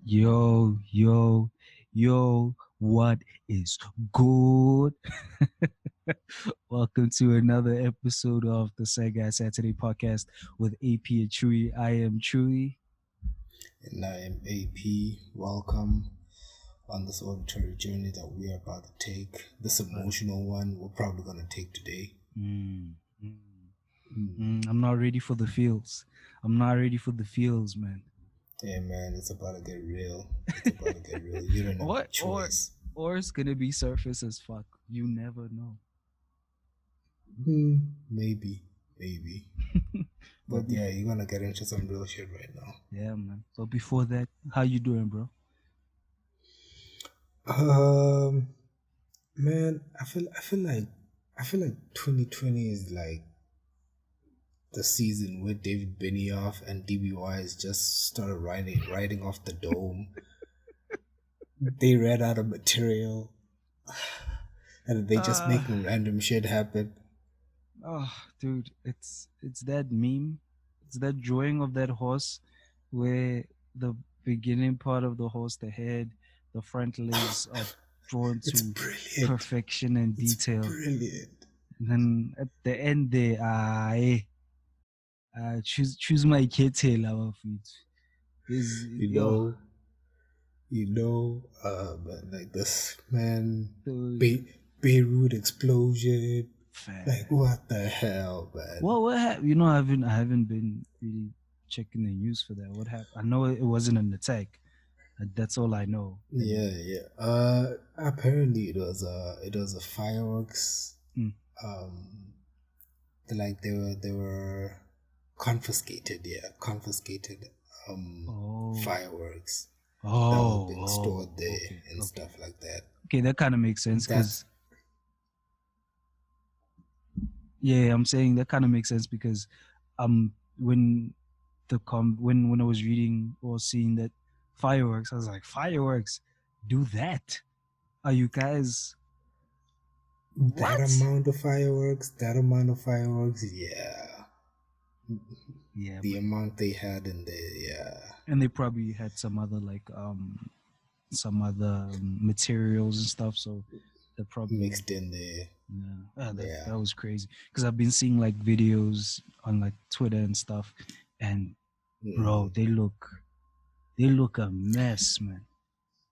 Yo, yo, yo, what is good? Welcome to another episode of the Sad Guy Saturday podcast with AP and Chewy. I am Chewy. And I am AP. Welcome on this auditory journey that we are about to take. This Uh, emotional one we're probably going to take today. mm, mm, Mm. I'm not ready for the feels. I'm not ready for the feels, man. Yeah, man, it's about to get real. It's about to get real. You don't have a what choice. or it's gonna be surface as fuck. You never know. Maybe, maybe. but But yeah, you're going to get into some real shit right now. yeah, man. But before that, how you doing, bro? Um, Man, I feel like 2020 is like the season where David Benioff and DBYs just started riding off the dome. They ran out of material and they just Uh making random shit happen. Oh, dude, it's that meme. It's that drawing of that horse where the beginning part of the horse, the head, the front legs are drawn It's to brilliant. perfection and It's detail. brilliant. And then at the end there, choose my kid our feet. Is You yo, know, man, like this man, dude, Be- Beirut explosion. Like fair. what the hell, man? What happened? I haven't been really checking the news for that. What happened? I know it wasn't an attack. That's all I know. And Yeah, yeah. Apparently it was a fireworks. mm, Um, they were confiscated. Yeah, confiscated. oh, Fireworks that was being oh, stored there okay, and okay, stuff like that. okay. That kind of makes sense That's because yeah, I'm saying that kind of makes sense because when when I was reading or seeing that fireworks, I was like, fireworks, do that? Are you guys that what? amount of fireworks. That amount of fireworks. Yeah, Yeah, the but amount they had in there. Yeah. and they probably had some other materials and stuff, so they probably Mixed in there. yeah, Yeah. that was crazy because I've been seeing like videos on like Twitter and stuff, and bro, Mm. they look a mess, man.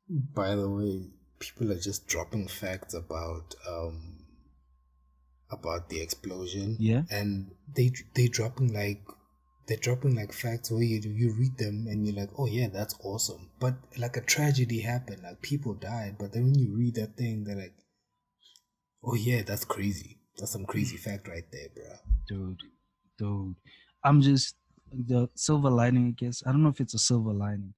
By the way, people are just dropping facts about the explosion, Yeah, and they're dropping like facts where you read them and you're like, oh yeah, that's awesome, but like a tragedy happened, like people died, but then when you read that thing, they're like, oh yeah, that's crazy. That's some crazy fact right there, bro. dude, dude. I'm just the silver lining, I guess. I don't know if it's a silver lining.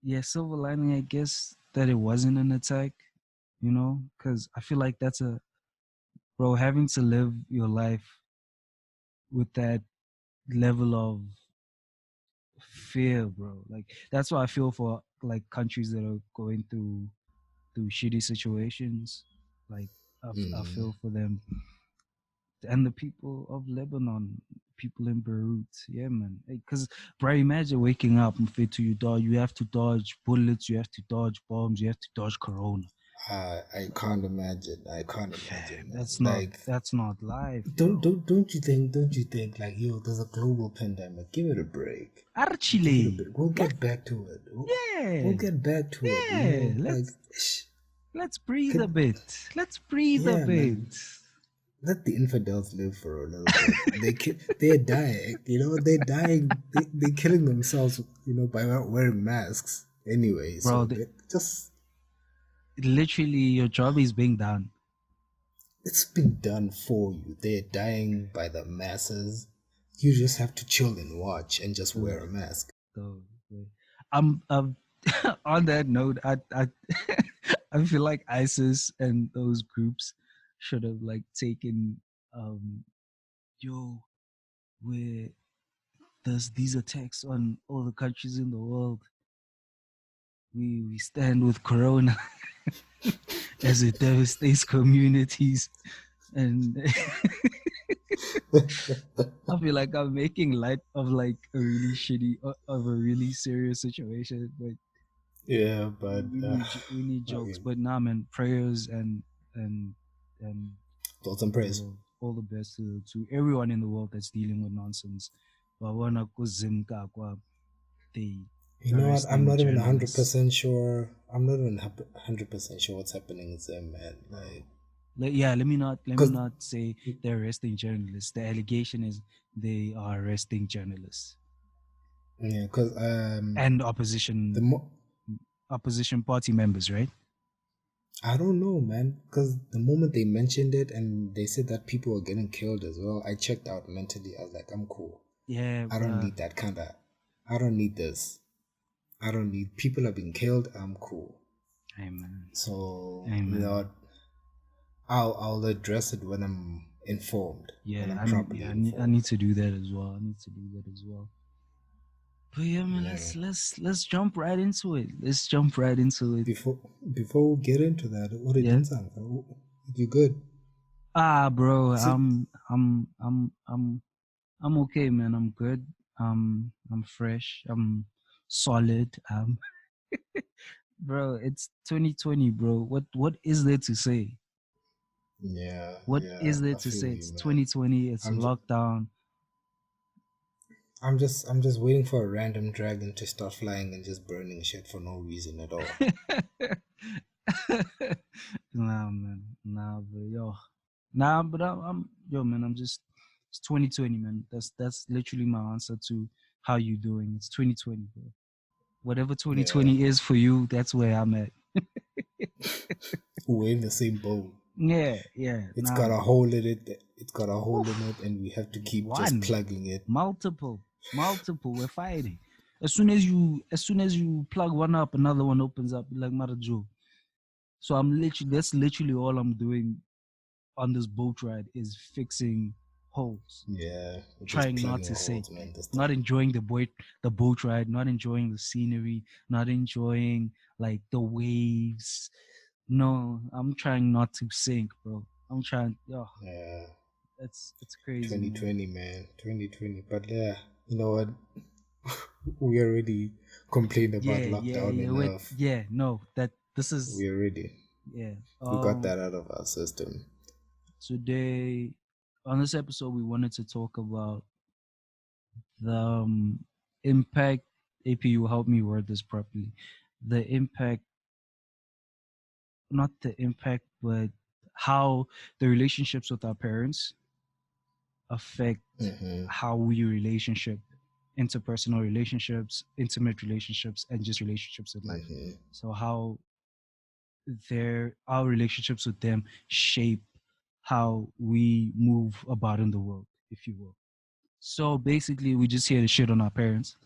Yeah, silver lining, I guess, that it wasn't an attack. Because I feel like that's a bro having to live your life with that level of fear, bro. Like that's what I feel for like countries that are going through shitty situations. Like I Mm. feel for them and the people of Lebanon, people in Beirut. Yeah, man. Because bro, imagine waking up and fit to you dodge. You have to dodge bullets. You have to dodge bombs. You have to dodge Corona. I can't imagine. I can't Fam, imagine, that's man. not Like, that's not life, don't bro. don't don't you think like, yo, there's a global pandemic. Give it a break. Give it a Actually, break. We'll let get back to it. We'll yeah, get back to it. yeah. Like, Let's breathe a could, bit. Let's breathe a yeah, bit. man. Let the infidels live for a little bit. They're dying. They're dying. They're killing themselves. By not wearing masks. Anyway, Bro, so just literally your job is being done. it's been done for you. They're dying by the masses. You just have to chill and watch and just wear So, a mask. so I'm on that note, I I feel like ISIS and those groups should have like taken yo where there's these attacks on all the countries in the world. We stand with Corona as it devastates communities, and I feel like I'm making light of like a really shitty of a really serious situation, but Yeah, but We need jokes, again, but nah, man, prayers and and thoughts and prayers. all the best to everyone in the world that's dealing with nonsense. Wabona kuzimka kwa the You know what? I'm arresting not even hundred journalists. percent sure. I'm not even 100% sure what's happening with them, man. Yeah, let me Cause not say they're arresting journalists. The allegation is they are arresting journalists yeah, cause and the mo- opposition party members, right? I don't know, man. Cause the moment they mentioned it and they said that people were getting killed as well, I checked out mentally. I was like, I'm cool. Yeah, I don't bruh. need that kind of. I don't need this. I don't need people have been killed. I'm cool. Amen. So you know, Amen. what, I'll address it when I'm informed, when Yeah, I'm properly I informed. need to do that as well. I need to do that as well. But yeah, man, Yeah. let's jump right into it. Let's jump right into it. Before before we get into that, what did Yeah. Dinsan? You good? Ah, bro, Sit. I'm okay, man. I'm good. I'm fresh. I'm solid. Bro, it's 2020, bro. What is there to say? Yeah, What yeah. is there I to feel say? you, It's man. 2020. It's I'm just, lockdown. I'm just waiting for a random dragon to start flying and just burning shit for no reason at all. Nah, man. Nah, but yo, nah, but I'm yo, man. I'm just it's 2020, man. That's literally my answer to how you doing. It's 2020, bro. Whatever Yeah, 2020 is for you, that's where I'm at. we're in the same boat. Yeah, yeah. It's Nah, got a man. hole in it. It's got a hole in it, Oof. and we have to keep just One, plugging it. multiple, multiple. We're fighting. As soon as you plug one up, another one opens up. Like Marajo. So I'm literally that's literally all I'm doing on this boat ride is fixing holes, Yeah, we're just trying not plugging to sink, holes, man. This not time. enjoying the boat ride, not enjoying the scenery, not enjoying like the waves. No, I'm trying not to sink, bro. I'm trying. Oh, Yeah, it's crazy, man. 2020, man, 2020. But yeah, you know what? We already complained about lockdown Wait, enough. yeah. No, that this is We already yeah. we got that out of our system. Today on this episode, we wanted to talk about the impact. AP, you help me word this properly. The impact, not the impact, but how the relationships with our parents affect Mm-hmm. how we relationship, interpersonal relationships, intimate relationships, and just relationships with life. Mm-hmm. So how our relationships with them shape how we move about in the world, if you will. So basically, we just here to shit on our parents.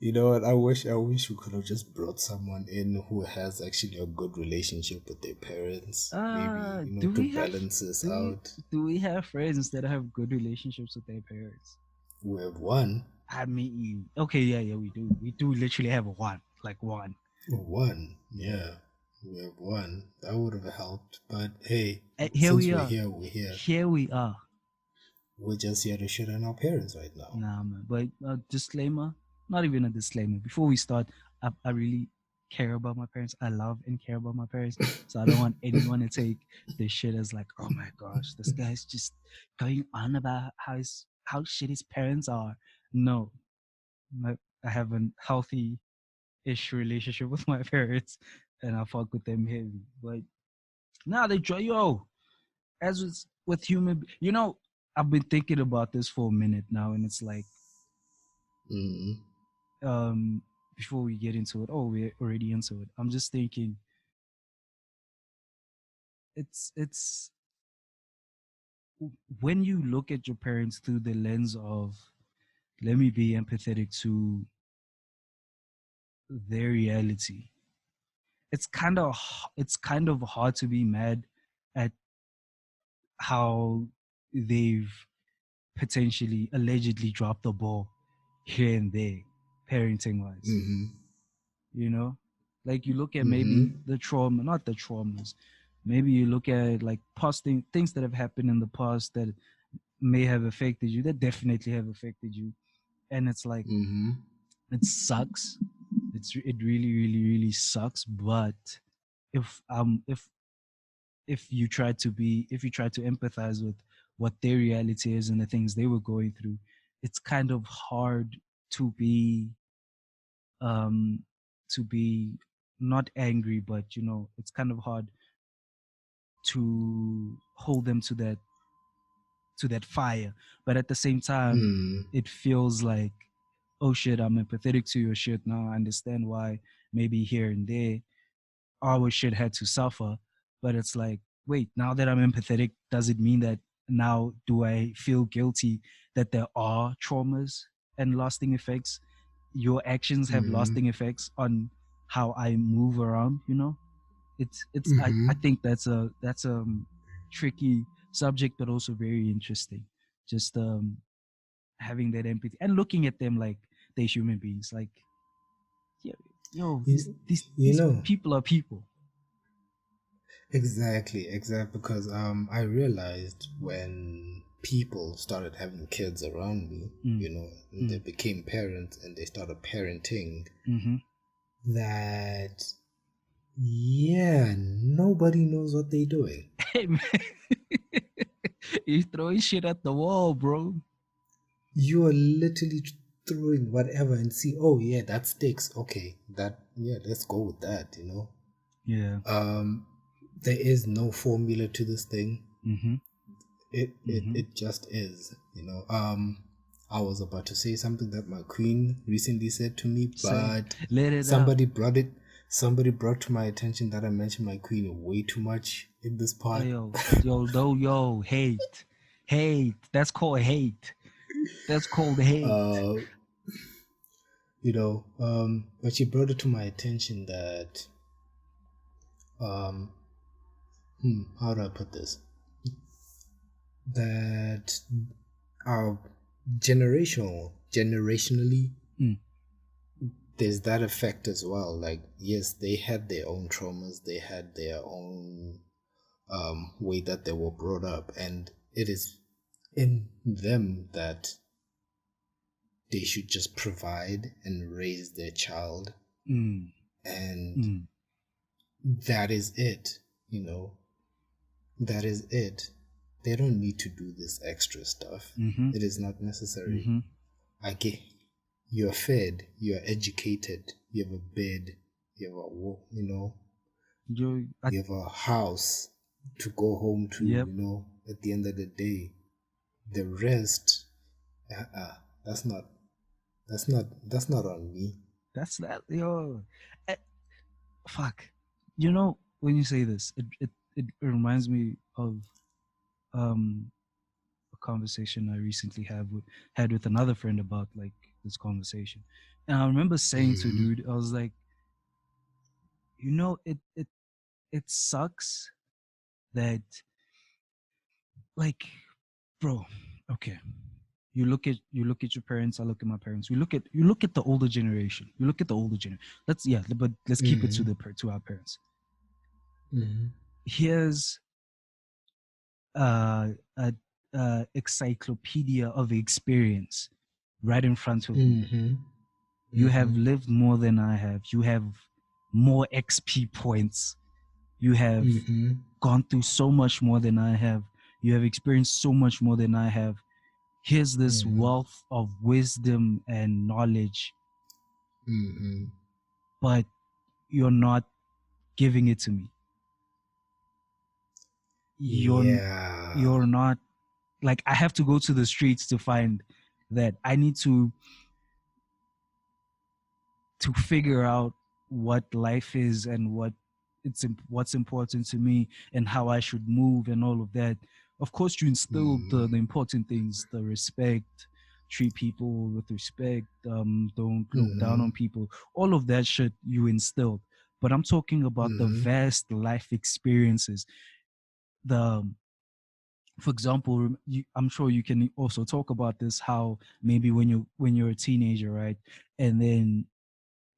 You know what? I wish we could have just brought someone in who has actually a good relationship with their parents. Maybe, Do to we have balance this do we out. do we have friends that have good relationships with their parents? We have one. I mean, okay, yeah, we do. We do literally have one, like one. One. Yeah. Yeah. We have one. That would have helped. But hey, Here since we we're are. here, we're here. Here we are. We're just here to shit on our parents right now. Nah, man. But disclaimer, not even a disclaimer. Before we start, I really care about my parents. I love and care about my parents. So I don't want anyone to take this shit as like, oh my gosh, this guy's just going on about how shit his parents are. No, my, I have a healthy-ish relationship with my parents, and I fuck with them heavy. But now they try, yo, as with I've been thinking about this for a minute now, and it's like Mm-hmm. um before we get into it, oh, we're already into it. I'm just thinking it's when you look at your parents through the lens of let me be empathetic to their reality. It's kind of hard to be mad at how they've potentially allegedly dropped the ball here and there parenting wise, Mm-hmm. you know, like you look at Mm-hmm. maybe the trauma, not the traumas, maybe you look at like things that have happened in the past that may have affected you, that definitely have affected you. And it's like, Mm-hmm. it sucks. It really, really, really sucks. But if um if if you try to empathize with what their reality is and the things they were going through, it's kind of hard to be um to be not angry, but it's kind of hard to hold them to that fire. But at the same time, Mm. it feels like, oh shit, I'm empathetic to your shit now. I understand why maybe here and there our shit had to suffer. But it's like, wait, now that I'm empathetic, does it mean that now do I feel guilty that there are traumas and lasting effects? Your actions have Mm-hmm. lasting effects on how I move around. I Mm-hmm. think that's a tricky subject, but also very interesting. Just having that empathy and looking at them like they're human beings. Like, yo, yo, these You, these you these know, people are people. exactly, because I realized when people started having kids around me, Mm, and they mm, became parents and they started parenting, mm-hmm. that yeah, nobody knows what they're doing. Hey man, you throwing shit at the wall, bro. You are literally throwing whatever and see, oh yeah, that sticks. Okay, yeah, let's go with that. Yeah. Um, there is no formula to this thing. Mm-hmm. Mm-hmm. It just is. I was about to say something that my queen recently said to me, Say, but let it out. somebody brought it. Somebody brought to my attention that I mentioned my queen way too much in this Oh, part. yo, hate. That's called hate. That's called hate. uh, but she brought it to my attention that um, how do I put this? That our generationally, Mm, there's that effect as well. Like, yes, they had their own traumas, they had their own way that they were brought up, and it is in them that they should just provide and raise their child, mm, and mm, that is it. You know, that is it. They don't need to do this extra stuff. mm-hmm. It is not necessary. Mm-hmm. I get you're fed, you're educated, you have a bed, you have Yo, you have a house to go home to, yep. at the end of the day. The rest, uh-uh, that's not, that's not on me. That's that. Yo, eh, fuck. When you say this, it reminds me of um a conversation I recently had with another friend about like this conversation. And I remember saying to Mm-hmm. dude, I was like, it sucks that, like, bro, okay. You look at your parents, I look at my parents. You look at the older generation. You look at the older generation. Let's keep it Mm-hmm. to our parents. Mm-hmm. Here's uh, a, a encyclopedia of experience right in front of you. Mm-hmm. You have Mm-hmm. lived more than I have. You have more XP points. You have Mm-hmm. gone through so much more than I have. You have experienced so much more than I have. Here's this Mm-hmm. wealth of wisdom and knowledge, Mm-hmm. but you're not giving it to me. You're Yeah. you're not, like, I have to go to the streets to find that. I need to figure out what life is and what's important to me and how I should move and all of that. Of course, you instilled Mm-hmm. the important things, the respect, treat people with respect, don't look down Mm-hmm. on people. All of that shit you instilled. But I'm talking about the Mm-hmm. vast life experiences. The For example, I'm sure you can also talk about this. How maybe when you're a teenager, right, and then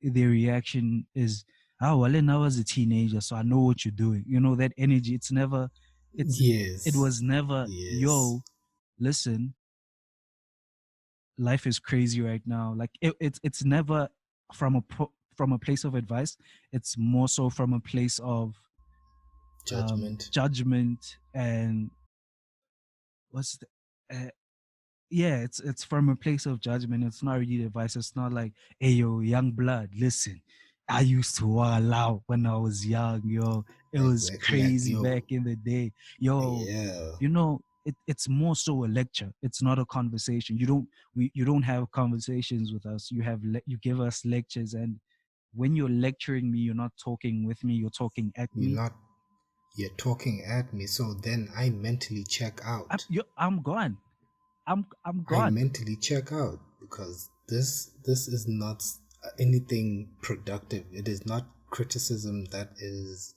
their reaction is, oh well, then I was a teenager, so I know what you're doing. That energy, it's never it's it Yes. was never, Yes. yo, listen, life is crazy right now. Like it's never from from a place of advice. It's more so from a place of Judgment. judgment and what's the, yeah, it's from a place of judgment. It's not really advice. It's not like, hey yo, young blood, listen. I used to allow when I was young, yo. It was Exactly. Like, crazy yo, back in the day. Yo, yeah, it's more so a lecture. It's not a conversation. You don't have conversations with us. You give us lectures, and when you're lecturing me, you're not talking with me, you're talking at you're me. not, you're talking at me. So then I mentally check out. I'm gone. I'm I gone. mentally check out because this is not anything productive. It is not criticism that is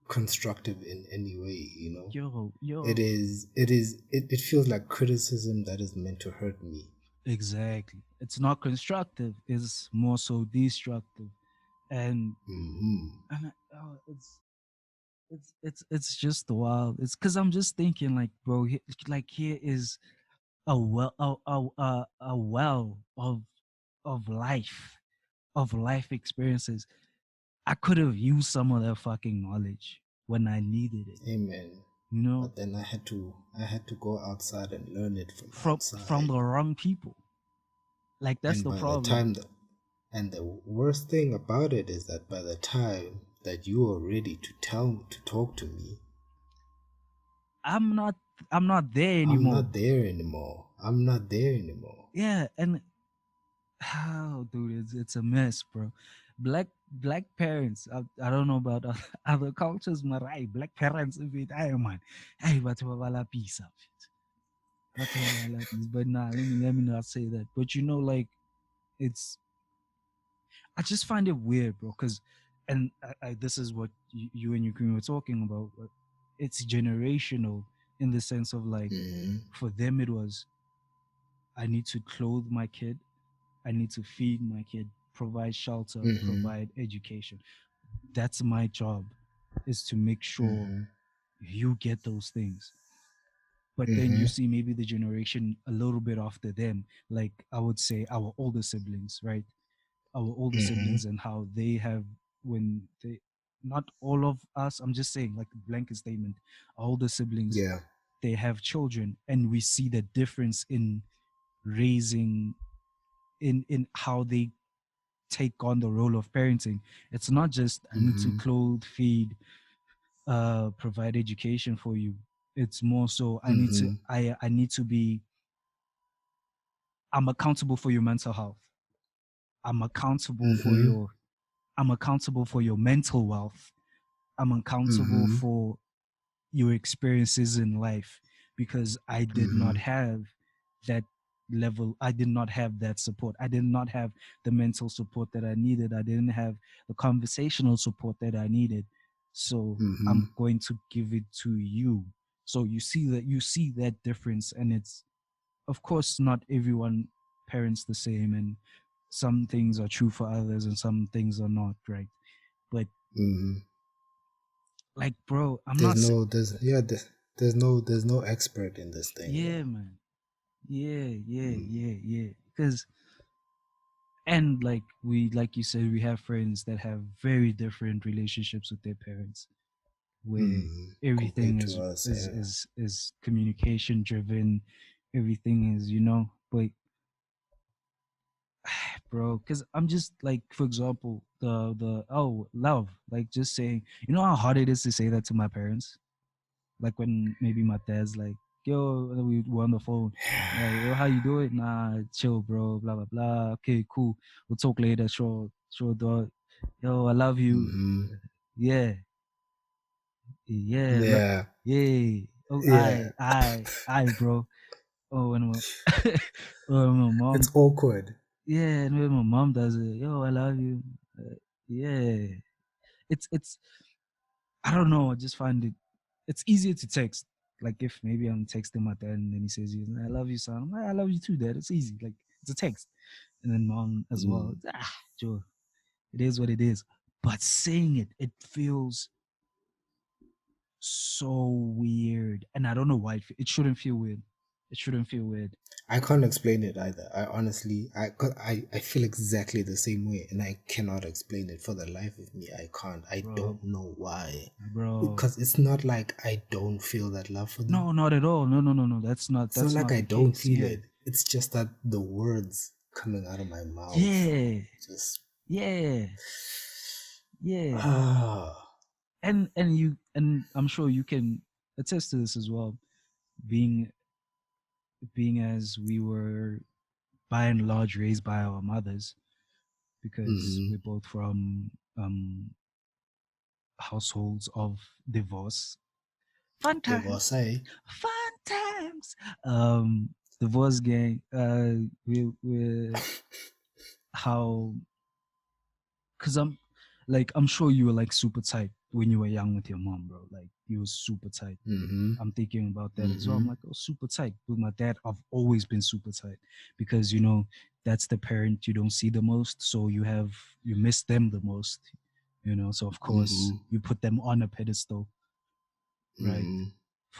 constructive in any way, you know. Yo. It feels like criticism that is meant to hurt me. Exactly. It's not constructive. It's more so destructive, and Hmm. it's just wild. It's because I'm just thinking like, bro, like here is a well of life experiences. I could have used some of that fucking knowledge when I needed it. Amen. You know, But then I had to go outside and learn it from from outside. the wrong people. Like that's And the by the problem. time that and the worst thing about it is that by the time that you are ready to talk to me, I'm not I'm not there I'm anymore. not there anymore. I'm not there anymore. Yeah, and oh, dude, it's a mess, bro. Black parents. I don't know about other cultures, but right, black parents. If it, hey man, hey, but peace up, peace. But nah, let me not say that. But like it's. I just find it weird, bro. Because, and this is what you and your queen were talking about. It's generational in the sense of like, Mm-hmm. for them it was, I need to clothe my kid, I need to feed my kid, provide shelter, Mm-hmm. provide education. That's my job, is to make sure Mm-hmm. you get those things. But then you Mm-hmm. see maybe the generation a little bit after them, like I would say our older siblings, right? Our older Mm-hmm. siblings and how they have, when they, not all of us, I'm just saying like a blanket statement, our older siblings, Yeah. they have children, and we see the difference in raising, in how they take on the role of parenting. It's not just I need to Mm-hmm. clothe, feed, provide education for you. It's more so Mm-hmm. I need to be, I'm accountable for your mental health. I'm accountable for Mm-hmm. your I'm accountable for your mental wealth. I'm accountable Mm-hmm. for your experiences in life, because I did not Mm-hmm. have that level. I did not have that support. I did not have the mental support that I needed. I didn't have the conversational support that I needed. So Mm-hmm. I'm going to give it to you. So you see that difference, and it's, of course, not everyone parents the same, and some things are true for others and some things are not, right? But Mm-hmm. like, bro, I'm There's not no there's yeah there's no expert in this thing, yeah, bro. man. Yeah, yeah, Mm. yeah, yeah. Because, and like you said, we have friends that have very different relationships with their parents, where Mm. everything Compared is to us, is yeah. is is communication driven. Everything is, but bro, because I'm just like, for example, the oh, love, like just saying, how hard it is to say that to my parents. Like when maybe my dad's like, yo, we were on the phone, yo, how you doing? Nah, chill, bro, blah blah blah. Okay, cool, we'll talk later. Sure, dog. Yo, I love you. Mm-hmm. Yeah, yeah, Yeah. yeah. Oh, Yeah. I, bro. Oh, and oh, my mom. It's awkward. Yeah, and when my mom does it, yo, I love you. Yeah, it's I don't know. I just find it's easier to text. Like if maybe I'm texting my dad and then he says, "I love you, son." I'm like, "I love you too, dad." It's easy. Like it's a text. And then mom as well. Mm. Joe, it is what it is. But saying it feels so weird, and I don't know why it shouldn't feel weird. It shouldn't feel weird, I can't explain it either. I honestly, 'cause I feel exactly the same way, and I cannot explain it for the life of me. I can't. I bro. don't know why. Bro, Because it's not like I don't feel that love for them. no, not at all. No, no, no, no. It's not That's like not I the don't case. feel Yeah, it. It's just that the words coming out of my mouth yeah, just yeah, yeah. ah. And I'm sure you can attest to this as well. Being being as we were by and large raised by our mothers, because Mm-hmm. we're both from households of divorce. Fun times, Divorcee. fun times. Um, divorce gang. We how because I'm sure you were like super tight when you were young with your mom, bro. Like you were super tight. Mm-hmm. I'm thinking about that as well. Mm-hmm. I'm like, oh, super tight. With my dad, I've always been super tight because that's the parent you don't see the most, so you miss them the most. So of course Mm-hmm. you put them on a pedestal, right? Mm-hmm.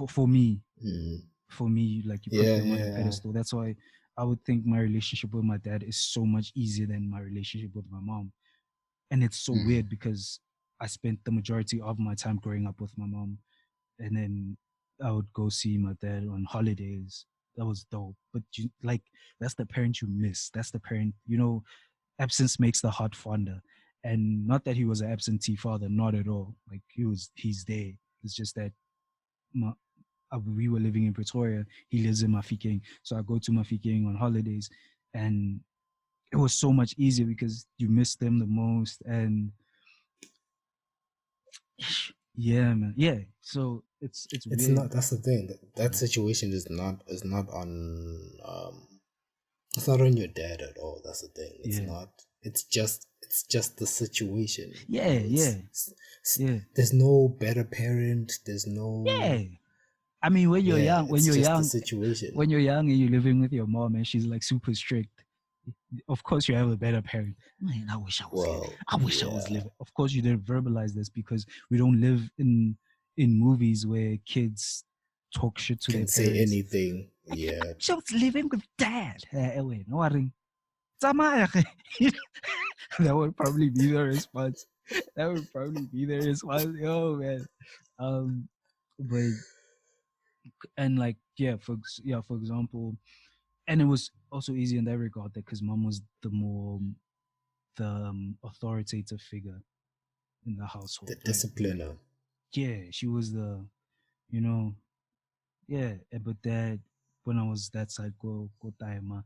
For me, Mm-hmm. like you put Yeah, them on a yeah. pedestal. That's why I would think my relationship with my dad is so much easier than my relationship with my mom. And it's so Mm. weird because I spent the majority of my time growing up with my mom, and then I would go see my dad on holidays. That was dope. But that's the parent you miss. That's the parent. Absence makes the heart fonder. And not that he was an absentee father, not at all. Like he's there. It's just that my, we were living in Pretoria. He lives in Mafikeng, so I go to Mafikeng on holidays, and it was so much easier because you miss them the most. And yeah, man, yeah. So it's It's weird. not. That's the thing. That Yeah, situation is not on. It's not on your dad at all. That's the thing. It's yeah, not. It's just the situation. yeah, yeah, yeah, There's no better parent. There's yeah. no. I mean, when you're Yeah. young, It's just the situation. when you're young and you're living with your mom and she's like super strict, of course you have a better parent. Man, I wish I was living. Well, I wish I was yeah. living. Of course, you didn't verbalize this because we don't live in movies where kids talk shit to their Can say parents. anything. I Yeah. wish I was living with dad. Wait, no worry. Tama, eh. That would probably be the response. That would probably be the response. Yo, man. Um, but and like for example, and it was also easy in that regard that because mom was the authoritative figure in the The household, right? discipliner. Yeah, she was you know, but that when I was that side, go time,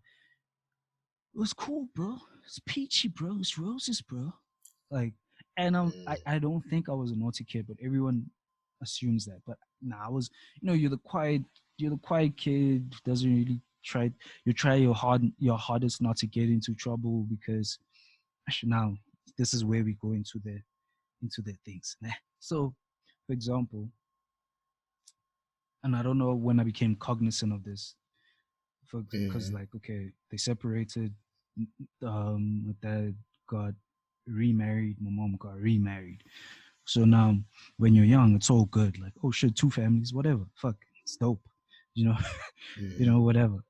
it was cool, bro. It's peachy, bro. It's roses, bro. Like, and Mm. I don't think I was a naughty kid, but everyone assumes that. But nah, I was. You're the quiet kid. Doesn't really try. You try your hardest not to get into trouble because actually now this is where we go into the things. Nah. So, for example, and I don't know when I became cognizant of this, because Mm. like okay, they separated. My dad got remarried. My mom got remarried. So now, when you're young, it's all good. Like, oh shit, two families, whatever. Fuck, it's dope. You know, Mm. whatever.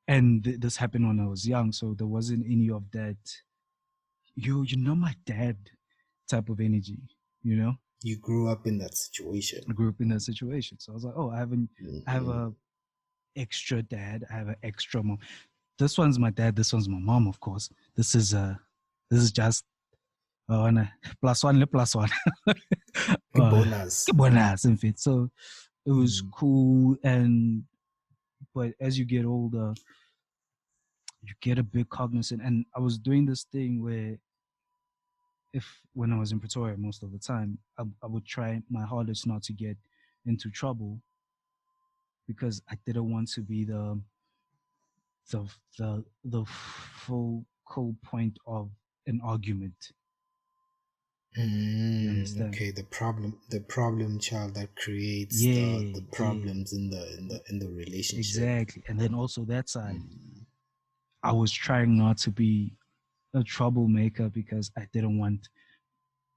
And this happened when I was young, so there wasn't any of that. My dad type of energy. You know, You grew up in that situation. I grew up in that situation, so I was like, oh, I have Mm-hmm. a extra dad. I have an extra mom. This one's my dad. This one's my mom, of course. This is just plus one, plus one. uh, Bonus. in fit. So it was Mm. cool, but as you get older, you get a bit cognizant. And I was doing this thing where if when I was in Pretoria most of the time, I would try my hardest not to get into trouble because I didn't want to be the the focal point of an argument. You understand? Okay, the problem child that creates the Yeah, yeah, problems in the relationship. exactly. And then also that side, Mm. I was trying not to be a troublemaker because I didn't want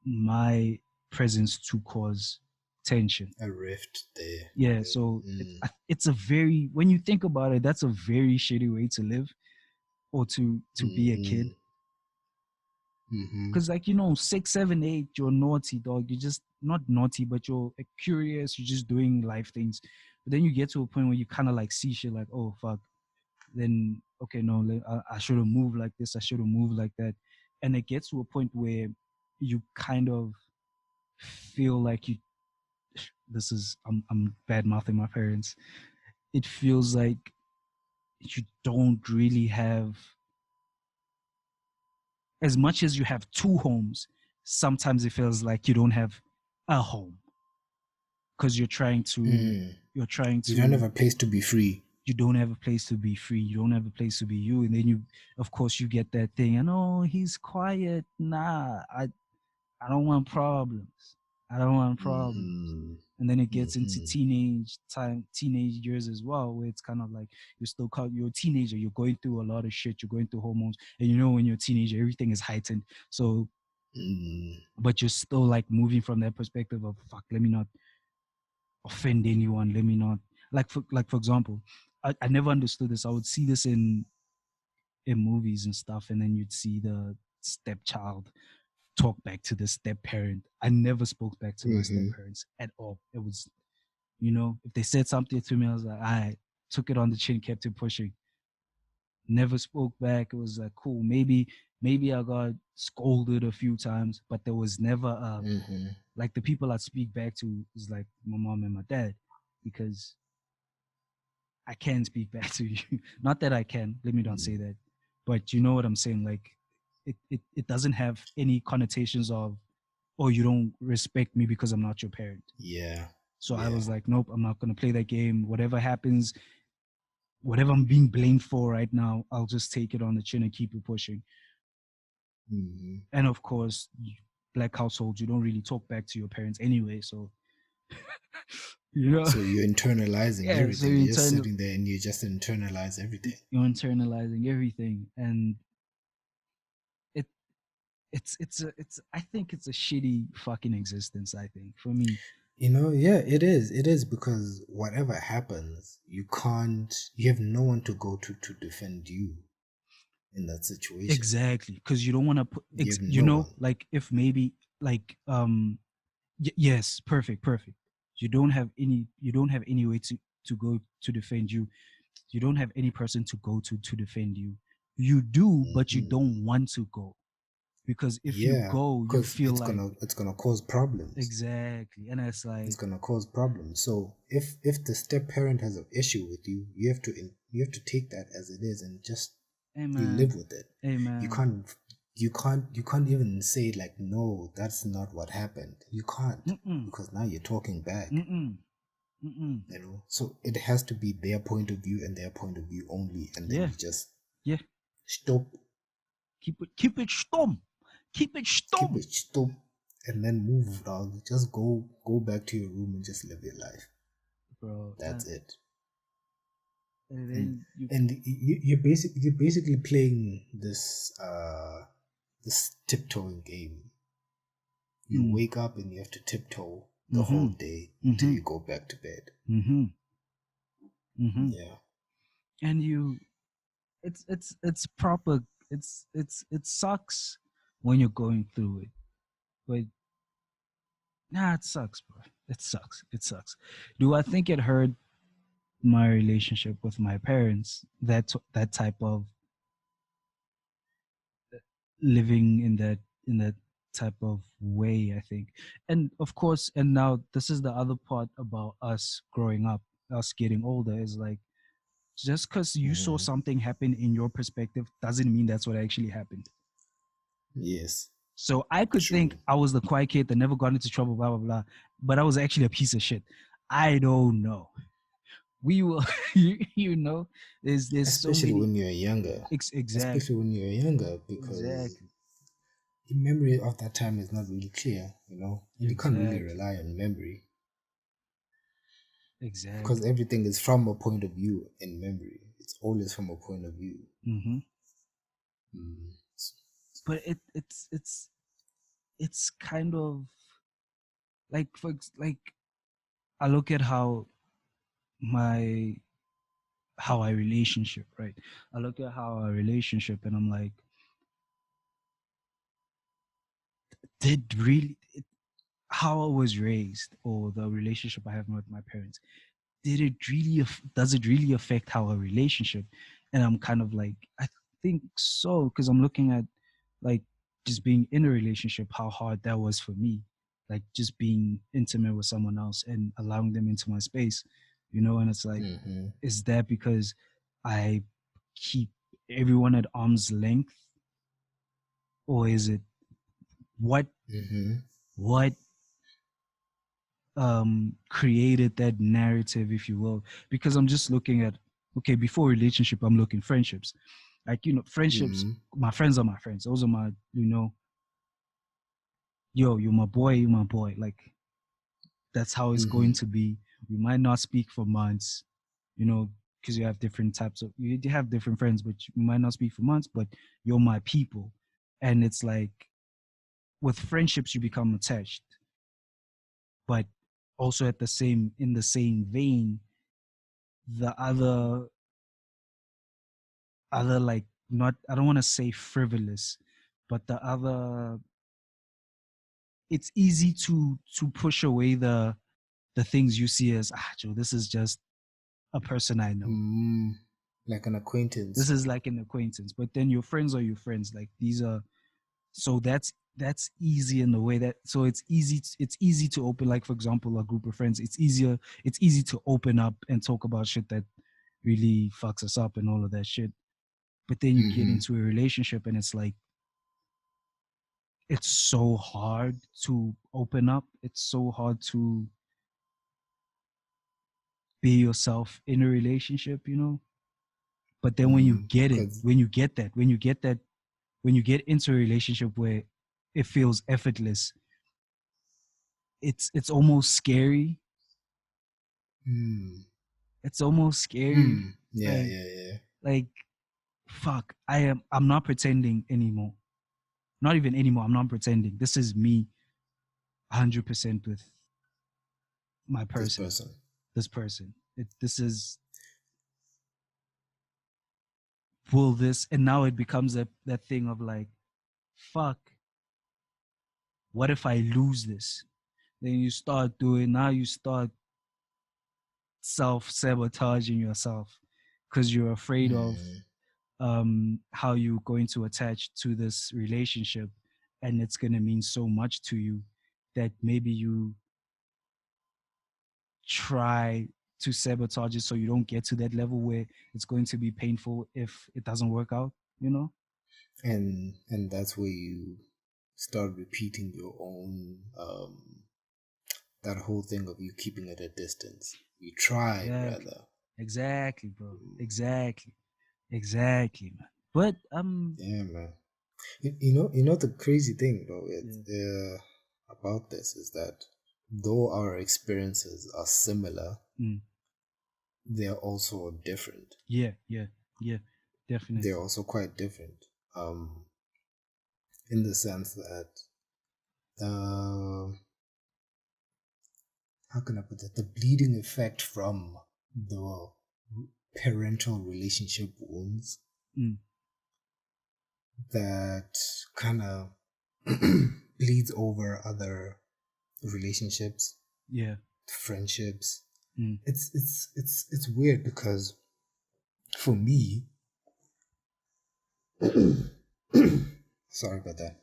my presence to cause. tension. A rift there. Yeah, Yeah. so it's a very, when you think about it, that's a very shitty way to live or to be a kid. Mm-hmm. Mm-hmm. Because like, 6, 7, 8, you're naughty, dog. You're just not naughty, but you're curious. You're just doing life things. But then you get to a point where you kind of like see shit like, oh fuck. Then okay, no, I should have moved like this. I should have moved like that. And it gets to a point where you kind of feel like you. This is I'm bad mouthing my parents. It feels like you don't really have, as much as you have two homes. Sometimes it feels like you don't have a home because Mm. you're trying You don't have to a place to be free. you don't have a place to be free, you don't have a place to be you, and then you, of course, you get that thing, and oh, he's quiet, nah, I don't want problems, I don't want problems. Mm-hmm. And then it gets into Mm-hmm. teenage years as well, where it's kind of like you're a teenager, you're going through a lot of shit, you're going through hormones, and when you're a teenager, everything is heightened. So, Mm-hmm. but you're still like moving from that perspective of fuck, let me not offend anyone. Let me not, for example, I never understood this. I would see this in movies and stuff, and then you'd see the stepchild talk back to the step parent. I never spoke back to my step Mm-hmm. parents at all. It was, if they said something to me, I was like, I took it on the chin, kept it pushing. Never spoke back. It was like cool. Maybe I got scolded a few times, but there was never Mm-hmm. like the people I speak back to is like my mom and my dad, because I can speak back to you. Not that I can, let me not say that. But you know what I'm saying? Like it doesn't have any connotations of, oh, you don't respect me because I'm not your parent. Yeah. So I Yeah. was like, nope, I'm not gonna play that game. Whatever happens, whatever I'm being blamed for right now, I'll just take it on the chin and keep it pushing. Mm-hmm. And of course, black households, you don't really talk back to your parents anyway. So you know, So you're internalizing yeah. So everything. You're just sitting there and you just internalize everything. you're internalizing everything, and it it's I think it's a shitty fucking existence, I think, for me. Yeah, it is. It is because whatever happens, you have no one to go to defend you in that situation. Exactly, because you don't want to put You have no one. like if maybe like yes, perfect. You don't have any way to go to defend you. You don't have any person to go to defend you. You do, but you Hmm. don't want to go, because if you Yeah, go, you because feel like it's gonna cause problems. exactly, and it's It's like, gonna cause problems. So if the step parent has an issue with you, you have to take that as it is and just amen, live with it. You amen. can't you can't even say like, no, that's not what happened. You can't, Mm-mm, because now you're talking back. mm-mm, mm-mm. So it has to be their point of view and their point of view only, and then Yeah, you just yeah. stop, Keep it stum. Keep it keep stum, it stop, and then move, dog. Just go back to your room and just live your life. bro. That's it. And and then you, and you're basically playing this tiptoeing game. You mm, wake up and you have to tiptoe the whole mm-hmm, day until mm-hmm, you go back to bed. mm-hmm, mm-hmm. Yeah. And it's proper. It sucks when you're going through it, but nah, it sucks, bro. It sucks. It sucks. Do I think it hurt my relationship with my parents? That type of living in that type of way, I think. And of course, and now this is the other part about us growing up, us getting older, is like, just because you saw Hmm. something happen in your perspective doesn't mean that's what actually happened. Yes. So I could think True. I was the quiet kid that never got into trouble, blah blah blah, but I was actually a piece of shit. I don't know. We will, you know, there's so Especially many. when you're younger. Especially Exactly, when you're younger, because exactly, the memory of that time is not really clear, and you can't really exactly, rely on memory because exactly. everything is from a point of view in memory. It's always from a point of view. Hmm. Mm. But it's kind of like, like I look at my how I relationship, right? I look at how a relationship and I'm like, did really how I was raised or the relationship I have with my parents, did it really does it really affect how a relationship? And I'm kind of like, I think so, because I'm looking at like just being in a relationship, how hard that was for me, like just being intimate with someone else and allowing them into my space, and it's like, Mm-hmm. is that because I keep everyone at arm's length, or is it what Mm-hmm. what created that narrative, if you will? Because I'm just looking at, okay, before relationship I'm looking friendships, like, friendships. Mm-hmm. My friends are my friends, those are my, yo, you're my boy, you're my boy, like that's how it's going Mm-hmm. to be. We might not speak for months, you know because you have different types of, you have different friends, but you might not speak for months, but you're my people. And it's like, with friendships you become attached, but also at the same in the same vein, the other, like, not, I don't want to say frivolous, but the other, it's easy to push away the things you see as, Joe, this is just a person I know. Mm-hmm. Like an This acquaintance. is like an acquaintance. But then your friends are your friends. Like, these are, so that's easy in the way that, so it's easy to open, like, for example, a group of friends, it's easy to open up and talk about shit that really fucks us up and all of that shit. But then you get Mm-hmm. into a relationship and it's like, it's so hard to open up. It's so hard to be yourself in a relationship. But then when you Mm-hmm. get it, Because when you get into a relationship where it feels effortless, it's almost scary. mm, It's almost scary. yeah, Like yeah, yeah. like fuck, I'm not pretending anymore. Not even anymore. I'm not pretending. This is me 100% with my This person. person. This person. This is, will this, and now it becomes that thing of like, fuck, what if I lose this? Then you start doing, now you start self sabotaging yourself because you're afraid of Mm. how you're going to attach to this relationship, and it's going to mean so much to you that maybe you try to sabotage it so you don't get to that level where it's going to be painful if it doesn't work out. And that's where you start repeating your own that whole thing of you keeping it a distance. You try Exactly. rather. Exactly, bro. Mm, Exactly. Exactly, man. But yeah, man. You know the crazy thing though yeah, about this is that though our experiences are similar, mm, they're also different. yeah, yeah, yeah, They're definitely. also quite different. In the sense that the how can I put it? The bleeding effect from the parental relationship wounds Mm, that kind of bleeds over other relationships, yeah. friendships. Mm, It's weird because for me, sorry about that.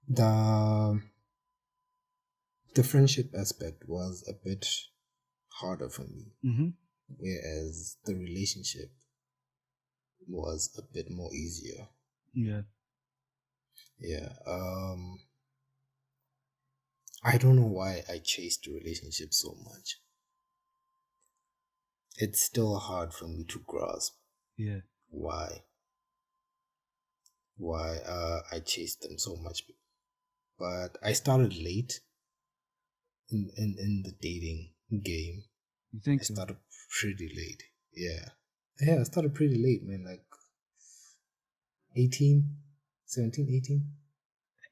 The the friendship aspect was a bit harder for me, mm-hmm. whereas the relationship was a bit more easier. Yeah. Yeah. I don't know why I chased the relationship so much. It's still hard for me to grasp Yeah. why I chased them so much. But I started late in the dating game. You I think so? started pretty late. Yeah. Yeah, I started pretty late, man. Like 18, 17, 18.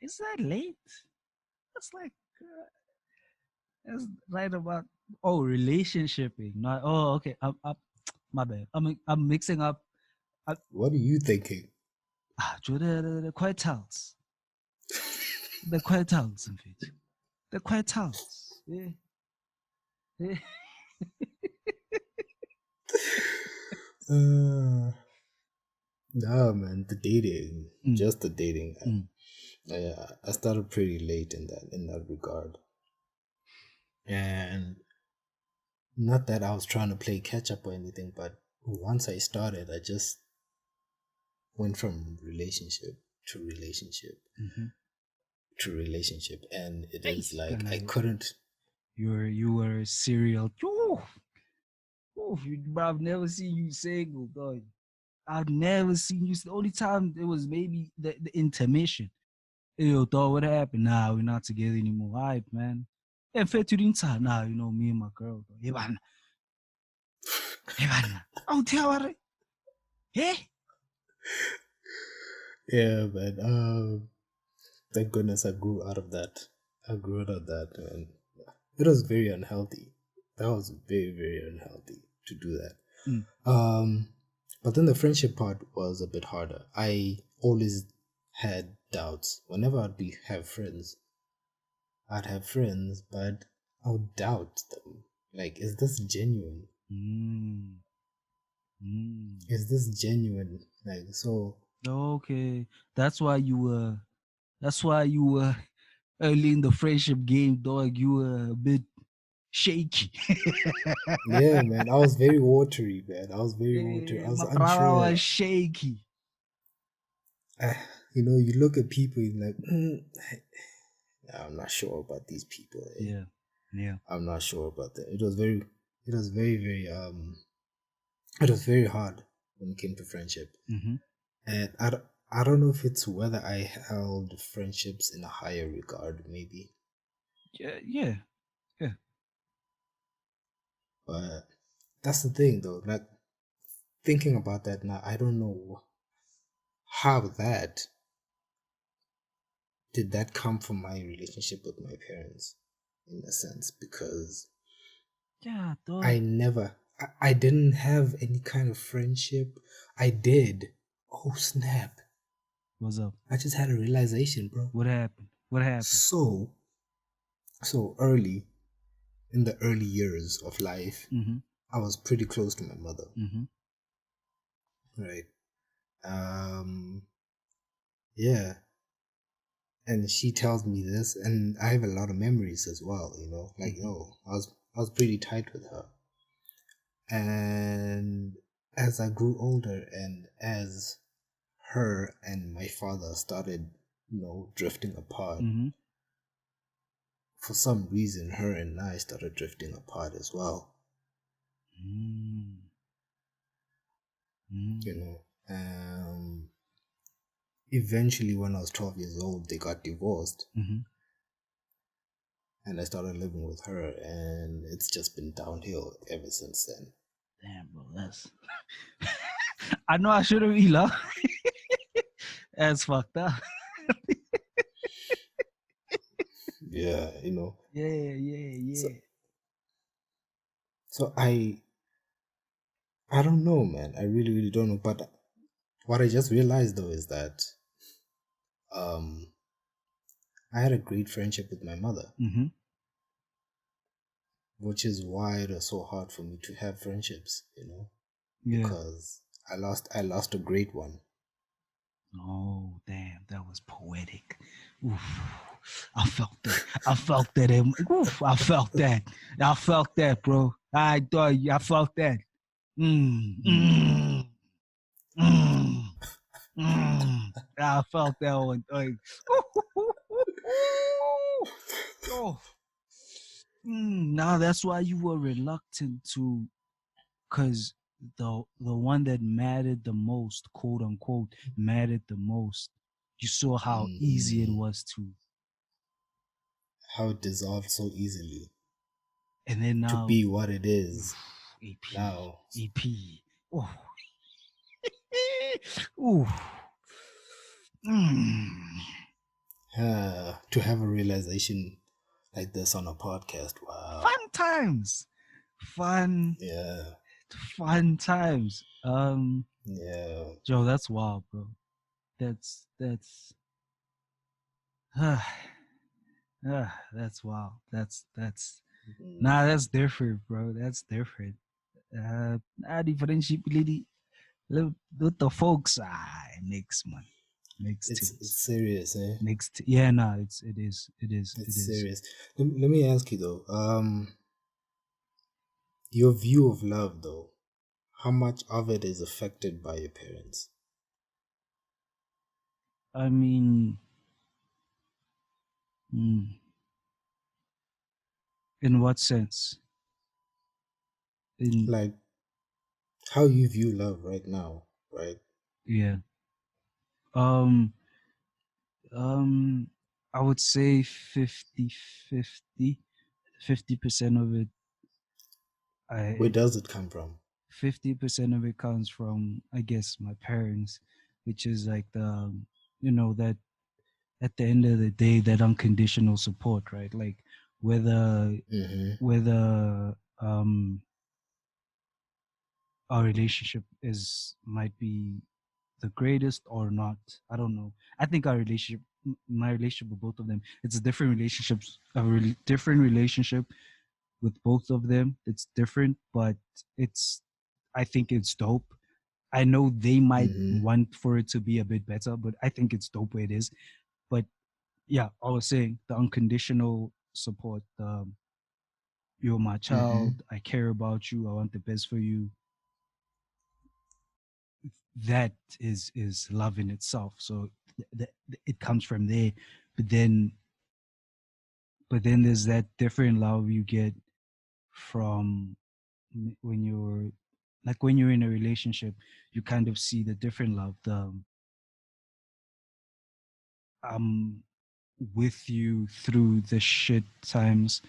Is that late? That's like That's right about relationshiping. Not okay. My bad. I'm mixing up. I, What are you thinking? 觉得快 tells the 快 tells in fact the 快 tells. Yeah. Yeah. Uh, no, man, the dating, Mm, just the dating. mm. I started pretty late in that regard, and not that I was trying to play catch up or anything, but once I started, I just went from relationship to relationship Mm-hmm. to relationship, and it is Nice. like I Gonna couldn't. you were serial. Bro, I've never seen you single, dog. I've never seen you. The only time it was maybe the intermission. Yo, dog, what happened? Nah, we're not together anymore. All right, man. And fair to the inside, nah, me and my girl. Dog. Evan. Oh, tell her. Hey. Yeah, but thank goodness I grew out of that. I grew out of that, and it was very unhealthy. That was very, very unhealthy to do that. Mm. But then the friendship part was a bit harder. I always had doubts. Whenever have friends, I'd have friends, but I would doubt them. Like, is this genuine? Mm. Mm. Is this genuine? Like, so Okay. That's why you were. That's why you were early in the friendship game, dog. You were a bit shaky. yeah, man. I was very watery, man. I was very watery. I was My brother was unsure. shaky. Uh, you look at people, you're like, I'm not sure about these people. Eh? Yeah. Yeah. I'm not sure about that. It was very, very, it was very hard when it came to friendship. Mm-hmm. And I don't know if it's whether I held friendships in a higher regard, maybe. Yeah. Yeah. Yeah. But that's the thing, though. Like, thinking about that now, I don't know how that did that come from my relationship with my parents, in a sense, because Yeah, dog. I didn't have any kind of friendship. I did. Oh, snap. What's up? I just had a realization, bro. What happened? What happened? So, so early, in the early years of life, Mm-hmm. I was pretty close to my mother, Mm-hmm. right? Um, yeah. And she tells me this, and I have a lot of memories as well, like, Mm-hmm. I was pretty tight with her. And as I grew older and as her and my father started, drifting apart, Mm-hmm. for some reason, her and I started drifting apart as well, you Mm-hmm. know. Eventually, when I was 12 years old, they got divorced, Mm-hmm. and I started living with her, and it's just been downhill ever since then. Damn, bro. That's. I know I shouldn't be laughing. That's fucked up. Yeah, Yeah. Yeah. So, Yeah. so I don't know, man. I really, really don't know. But what I just realized though is that um, I had a great friendship with my mother, Mm-hmm. which is why it was so hard for me to have friendships, Yeah. because I lost a great one. Oh, damn. That was poetic. Oof. I felt that. I felt that. Oof. I felt that. I felt that, bro. I thought I felt that. Mm, Mm. mm, mm, mm. I felt that one. Like, oh, now that's why you were reluctant to, because the one that mattered the most, quote unquote, mattered the most. You saw how easy it Mm-mm. was to, How it dissolved so easily and then to now, be what it is AP, now. AP. Oh, ooh. Mm. To have a realization like this on a podcast. Wow. Fun times, fun, Yeah. fun times. Yeah. Joe, that's wild, bro. That's that's wild. That's Mm. nah, that's different, bro. That's different. Nah, the friendship lady, with the folks, mix man, mixed It's tunes, serious, eh? mixed. Yeah, nah, it It's is. serious. Let me ask you though. Your view of love though. How much of it is affected by your parents? I mean, mm, in what sense? In Like how you view love right now, right? yeah, um, um, I would say 50-50. 50% of it, Where I does it come from? 50% of it comes from, I guess, my parents, which is like the, that at the end of the day, that unconditional support, right? Like whether Mm-hmm. whether our relationship is might be the greatest or not, I don't know. I think our relationship, my relationship with both of them, it's a different relationships, different relationship with both of them. It's different, but it's, I think it's dope. I know they might Mm-hmm. want for it to be a bit better, but I think it's dope where it is. But yeah, I was saying the unconditional support. You're my Mm-hmm. child. I care about you. I want the best for you. That is love in itself. So it comes from there. But then, there's that different love you get from when you're, like when you're in a relationship. You kind of see the different love. The I'm with you through the shit times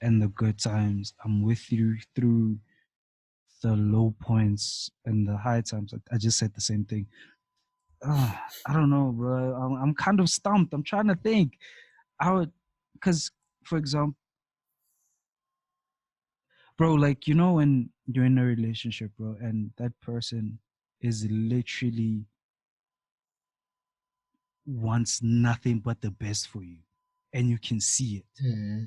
and the good times. I'm with you through the low points and the high times. I just said the same thing. I don't know, bro. I'm kind of stumped. I'm trying to think. I would, because, for example, bro, like, when you're in a relationship, bro, and that person is literally wants nothing but the best for you, and you can see it. Mm-hmm.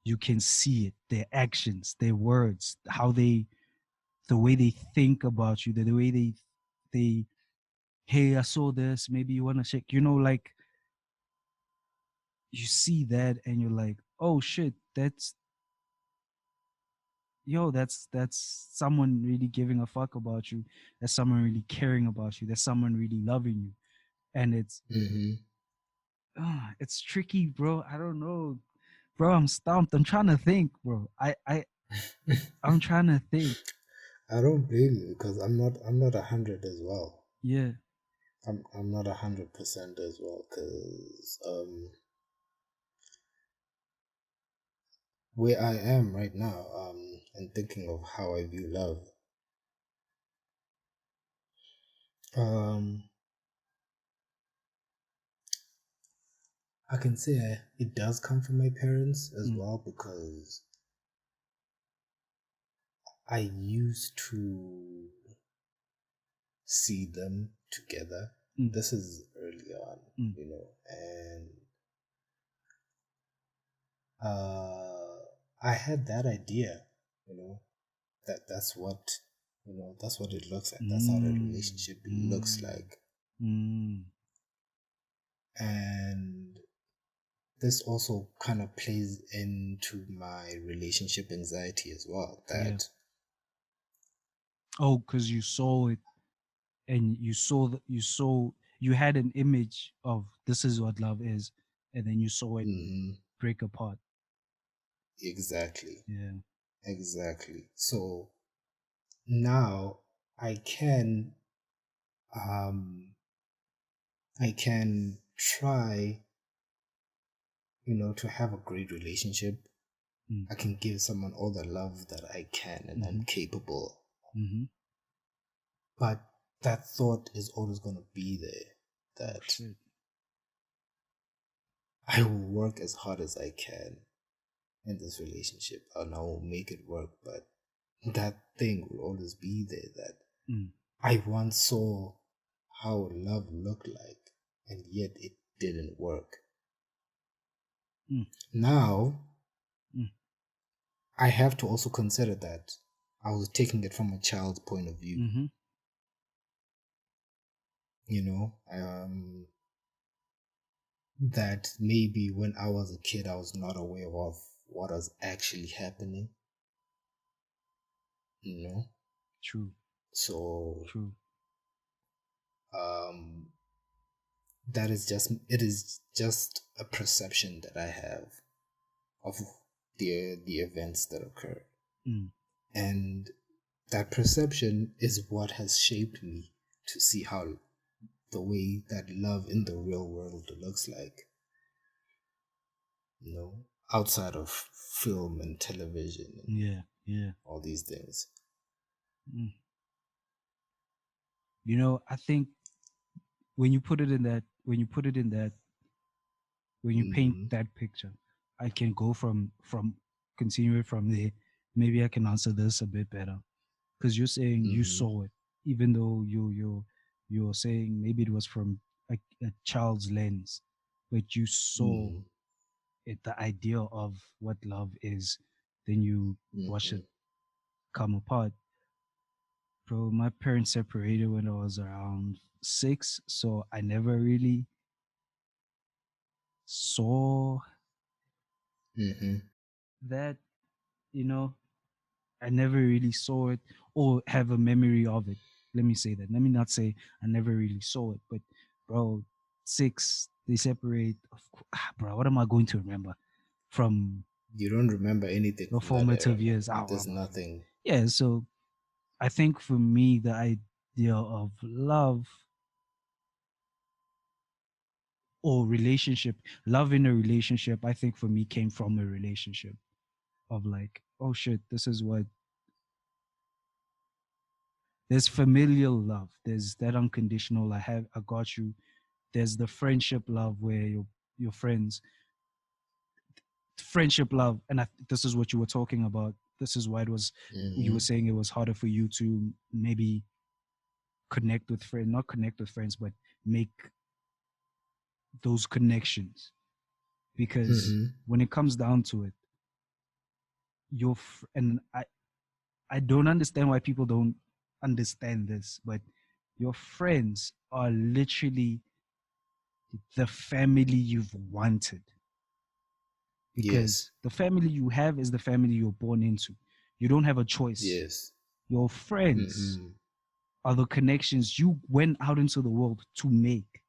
You can see it. Their actions, their words, how they, the way they think about you, the way they hey, I saw this, maybe you want to check, like, you see that and you're like, oh shit, that's, yo, that's someone really giving a fuck about you. That's someone really caring about you. That's someone really loving you. And Mm-hmm. it's tricky, bro. I don't know, bro. I'm stumped. I'm trying to think, bro. I'm trying to think. I don't blame you because I'm not 100 as well. Yeah. I'm not 100% as well because where I am right now and thinking of how I view love um I can say it does come from my parents as Mm, well because I used to see them together. mm, This is early on, mm, and uh, I had that idea, you know, that's what that's what it looks like. That's how the mm, relationship looks mm, like, mm. and this also kind of plays into my relationship anxiety as well. Yeah. That Oh, because you saw it, and you had an image of this is what love is, and then you saw it mhm, break apart. exactly, Yeah. exactly. So now I can um I can try, to have a great relationship. Mm. I can give someone all the love that I can and I'm Mm-hmm. capable. Mm-hmm. But that thought is always going to be there Oh that shit. I will work as hard as I can in this relationship and I will make it work. But that thing will always be there that Mm, I once saw how love looked like, and yet it didn't work. mm, Now, mm, I have to also consider that I was taking it from a child's point of view. mm-hmm. You know, that maybe when I was a kid, I was not aware of what was actually happening. You know, True, so true. um, that is just it is just a perception that I have of the events that occur, Mm, and that perception is what has shaped me to see how the way that love in the real world looks like, you know, outside of film and television and yeah, yeah. all these things. Mm. I think when you put it in that, when you put it in that, when you paint Mm-hmm. that picture, I can go from continue it from there. Maybe I can answer this a bit better because you're saying you Mm-hmm. saw it, even though you're saying maybe it was from a child's lens, but you saw Mm-hmm. it, the idea of what love is, then you watch Mm-hmm. it come apart. Bro, my parents separated when I was around 6, so I never really saw Mm-hmm. that, you know, I never really saw it or have a memory of it. Let me say that. Let me not say I never really saw it, but bro, 6, they separate. Bro, what am I going to remember from You don't remember anything the from that era, formative man. years? Ah, what There's am I remember? nothing. Yeah, so I think for me, the idea of love or relationship, love in a relationship, I think for me came from a relationship of like, oh shit, this is what there's familial love, there's that unconditional, I got you. There's the friendship love where your friends, friendship love, and this is what you were talking about. This is why it was, you were Mm-hmm. saying it was harder for you to maybe connect with friends, not connect with friends, but make those connections. Because Mm-hmm. when it comes down to it, and I don't understand why people don't understand this, but your friends are literally the family you've wanted, because Yes. the family you have is the family you're born into. You don't have a choice. Yes. Your friends Mm-hmm. are the connections you went out into the world to make.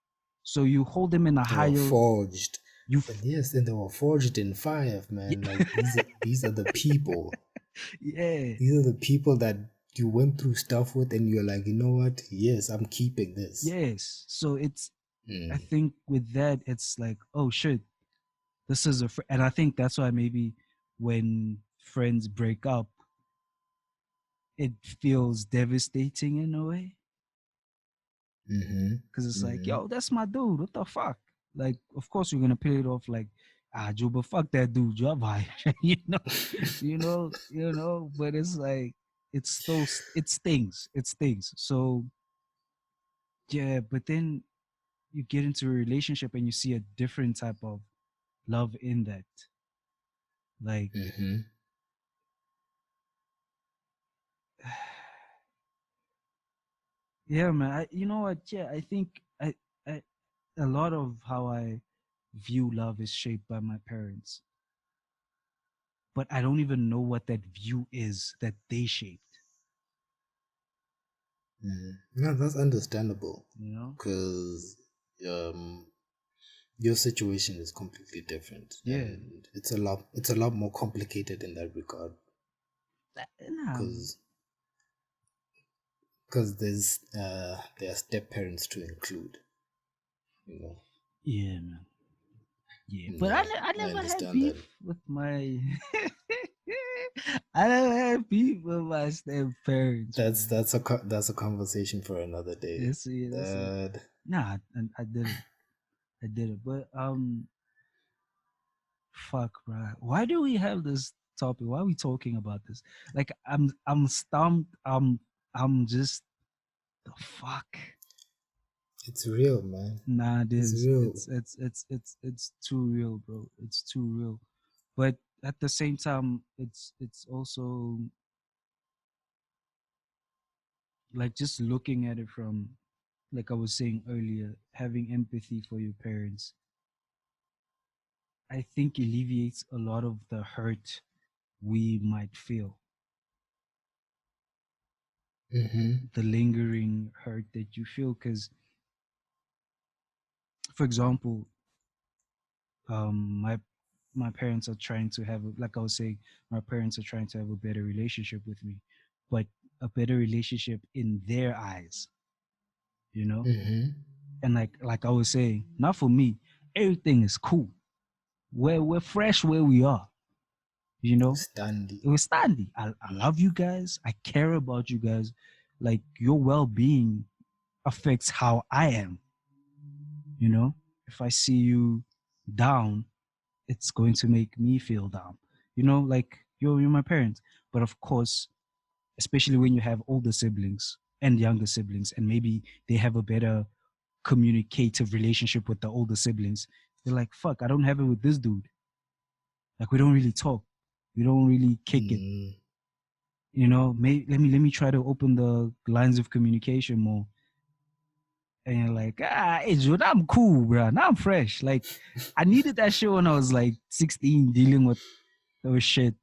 So you hold them in a They were higher, forged. you, And yes, and they were forged in fire, man. Like these are the people. yeah, These are the people that you went through stuff with, and you're like, you know what? Yes, I'm keeping this. yes. So I Mm. think with that, it's like, oh shit, this is and I think that's why maybe when friends break up, it feels devastating in a way, Mm-hmm. because it's like, Mm-hmm. yo, that's my dude. What the fuck? Like, of course you're gonna play it off like, Joe, but fuck that dude, Joe, bye. But it's like, it's still, it stings. It stings. So yeah, but then you get into a relationship and you see a different type of love in that. Like, Mm-hmm. yeah, man. You know what? Yeah, I think I a lot of how I view love is shaped by my parents, but I don't even know what that view is that they shaped. Mm-hmm. No, that's understandable. You know? Because um your situation is completely different, Yeah. and it's a lot more complicated in that regard. Nah. Because there are step parents to include, you know. Yeah, man. Yeah, but Yeah, I I never had understand that. beef with my. I never had beef with my step parents, That's man. that's a co- that's a conversation for another day. That's it. That's it. That Nah, I didn't. I didn't. But fuck, bro. Why do we have this topic? Why are we talking about this? Like, I'm stumped. I'm just the fuck. It's real, man. Nah, it It's is. real. It's too real, bro. It's too real. But at the same time, it's also like just looking at it from, like I was saying earlier, having empathy for your parents. I think alleviates a lot of the hurt we might feel, Mm-hmm. the lingering hurt that you feel. Because, for example, my parents are trying to have, like I was saying, my parents are trying to have a better relationship with me, but a better relationship in their eyes, you know. Mm-hmm. And like I was saying, not for me. Everything is cool. We're fresh where we are, you know. Standy. It was standing. I love you guys. I care about you guys. Like, your well-being affects how I am, you know. If I see you down, it's going to make me feel down, you know. Like, you're my parents. But of course, especially when you have older siblings and younger siblings, and maybe they have a better communicative relationship with the older siblings, they're like, fuck, I don't have it with this dude. Like, we don't really talk, we don't really kick it, Mm. you know. Let me try to open the lines of communication more. And you're like, hey Jude, I'm cool, bro. Now I'm fresh. Like, I needed that shit when I was like 16, dealing with those shit.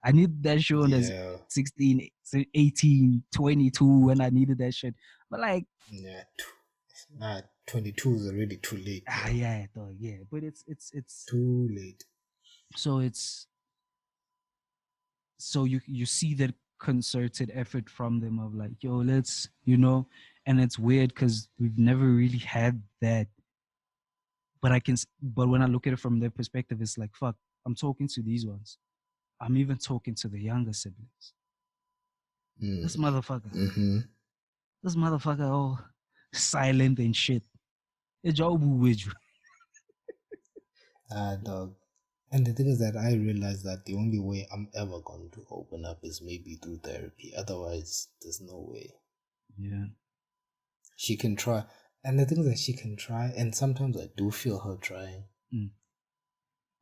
I needed that shit when I was Yeah. 16, 18, 22, when I needed that shit. But like, Yeah. 22 is already too late, bro. yeah, dog, yeah. But it's Too late. so it's so you see that concerted effort from them of like, yo, let's, you know. And it's weird because we've never really had that. But but when I look at it from their perspective, it's like, fuck, I'm talking to these ones. I'm even talking to the younger siblings. Mm. This motherfucker, Mm-hmm. this motherfucker, all silent and shit. A job with you. Dog. And the thing is that I realized that the only way I'm ever going to open up is maybe through therapy. Otherwise, there's no way. Yeah. She can try. And the thing is that she can try, and sometimes I do feel her trying. Mm,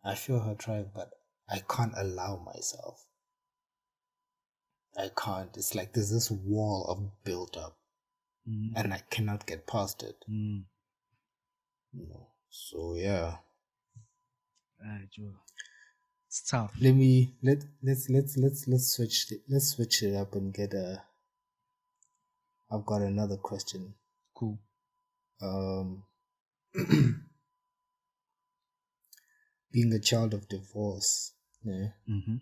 I feel her trying, but I can't allow myself. I can't. It's like there's this wall of built up, mm, and I cannot get past it. mm. So yeah. Alright, Joe. It's tough. Let's switch it up and get a. I've got another question. Cool. Um, being a child of divorce, yeah. Mm-hmm.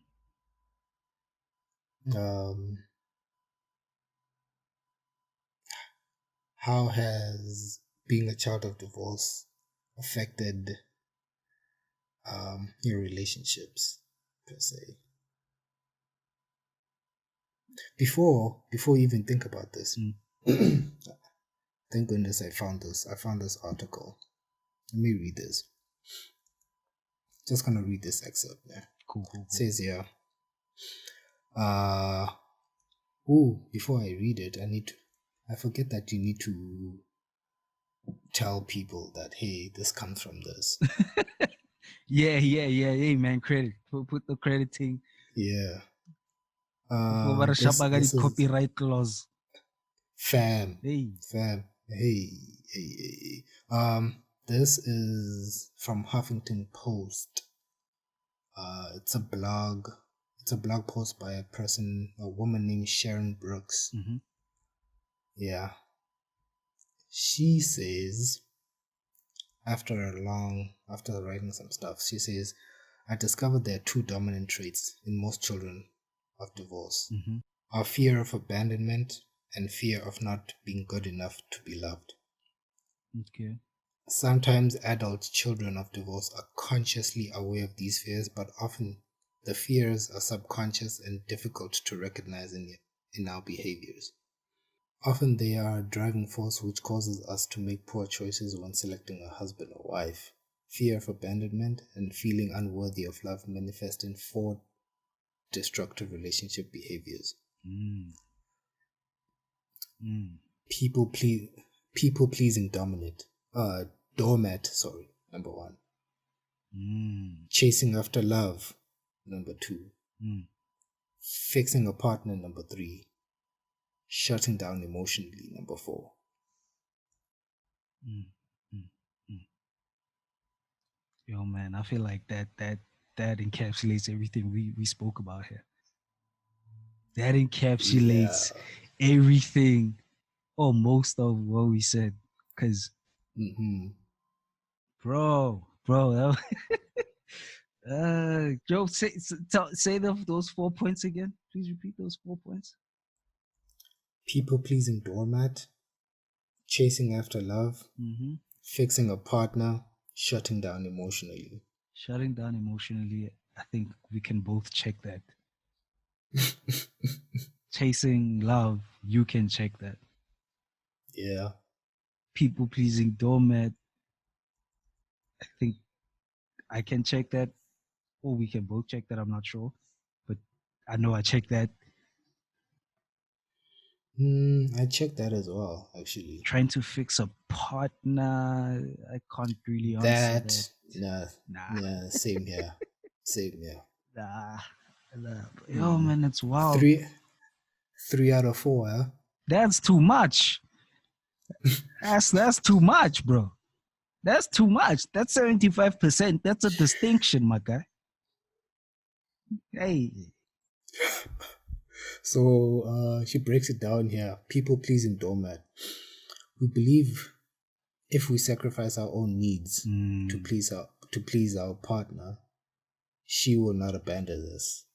Um, how has being a child of divorce affected your relationships per se? Before you even think about this, Mm. thank goodness I found this. I found this article. Let me read this. Just gonna read this excerpt. Yeah. Cool, cool, It cool. says here. Uh oh, before I read it, I forget that you need to tell people that hey, this comes from this. Yeah. Hey, man, credit. Put the credit thing. Yeah. Before bara shapa ka This is copyright clause. fam. Hey. Fam. Hey. This is from Huffington Post. It's a blog. It's a blog post by a woman named Sharon Brooks. Mm-hmm. Yeah. She says, after writing some stuff, she says, I discovered there are two dominant traits in most children of divorce. Mm-hmm. Our fear of abandonment and fear of not being good enough to be loved. Okay. Sometimes adult children of divorce are consciously aware of these fears, but often the fears are subconscious and difficult to recognize in our behaviors. Often they are a driving force which causes us to make poor choices when selecting a husband or wife. fear of abandonment, and feeling unworthy of love manifest in four destructive relationship behaviors. Mm, mm, People please, people pleasing doormat. Sorry, number one. mm, Chasing after love, number two. mm, Fixing a partner, number three. Shutting down emotionally, number four. mm, mm, mm. Yo, man, I feel like that encapsulates everything we spoke about here. That Yeah. encapsulates everything or most of what we said. Cause, Mm-hmm. bro, Joe, say those 4 points again. Please repeat those 4 points. People pleasing doormat, chasing after love, Mm-hmm. fixing a partner, shutting down emotionally. Shutting down emotionally. I think we can both check that. Chasing love, you can check that. Yeah. People pleasing doormat, I think I can check that, or we can both check that. I'm not sure, but I know I checked that. I checked that as well, actually. Trying to fix a partner, I can't really answer that. That, nah, Nah, yeah, same here. Same here. nah, nah. Yo, Mm. man, it's wild. Three, 3 out of 4, huh? That's too much. That's too much, bro. That's too much. That's 75%. That's a distinction, my guy. Hey. So she breaks it down here. People pleasing doormat. We believe if we sacrifice our own needs Mm. to please our partner, she will not abandon us.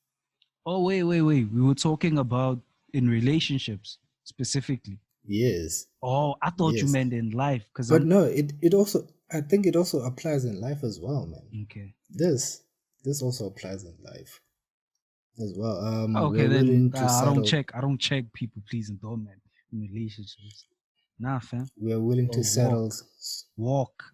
Oh, wait. We were talking about in relationships specifically. Yes, Oh, I thought you yes. meant in life because But I'm no, it also, I think it also applies in life as well, man. okay. This also applies in life as well. Okay, We're then willing to I don't settle. check. I don't check people pleasing doorman in relationships. Nah, fam. We're willing to Or settle. walk.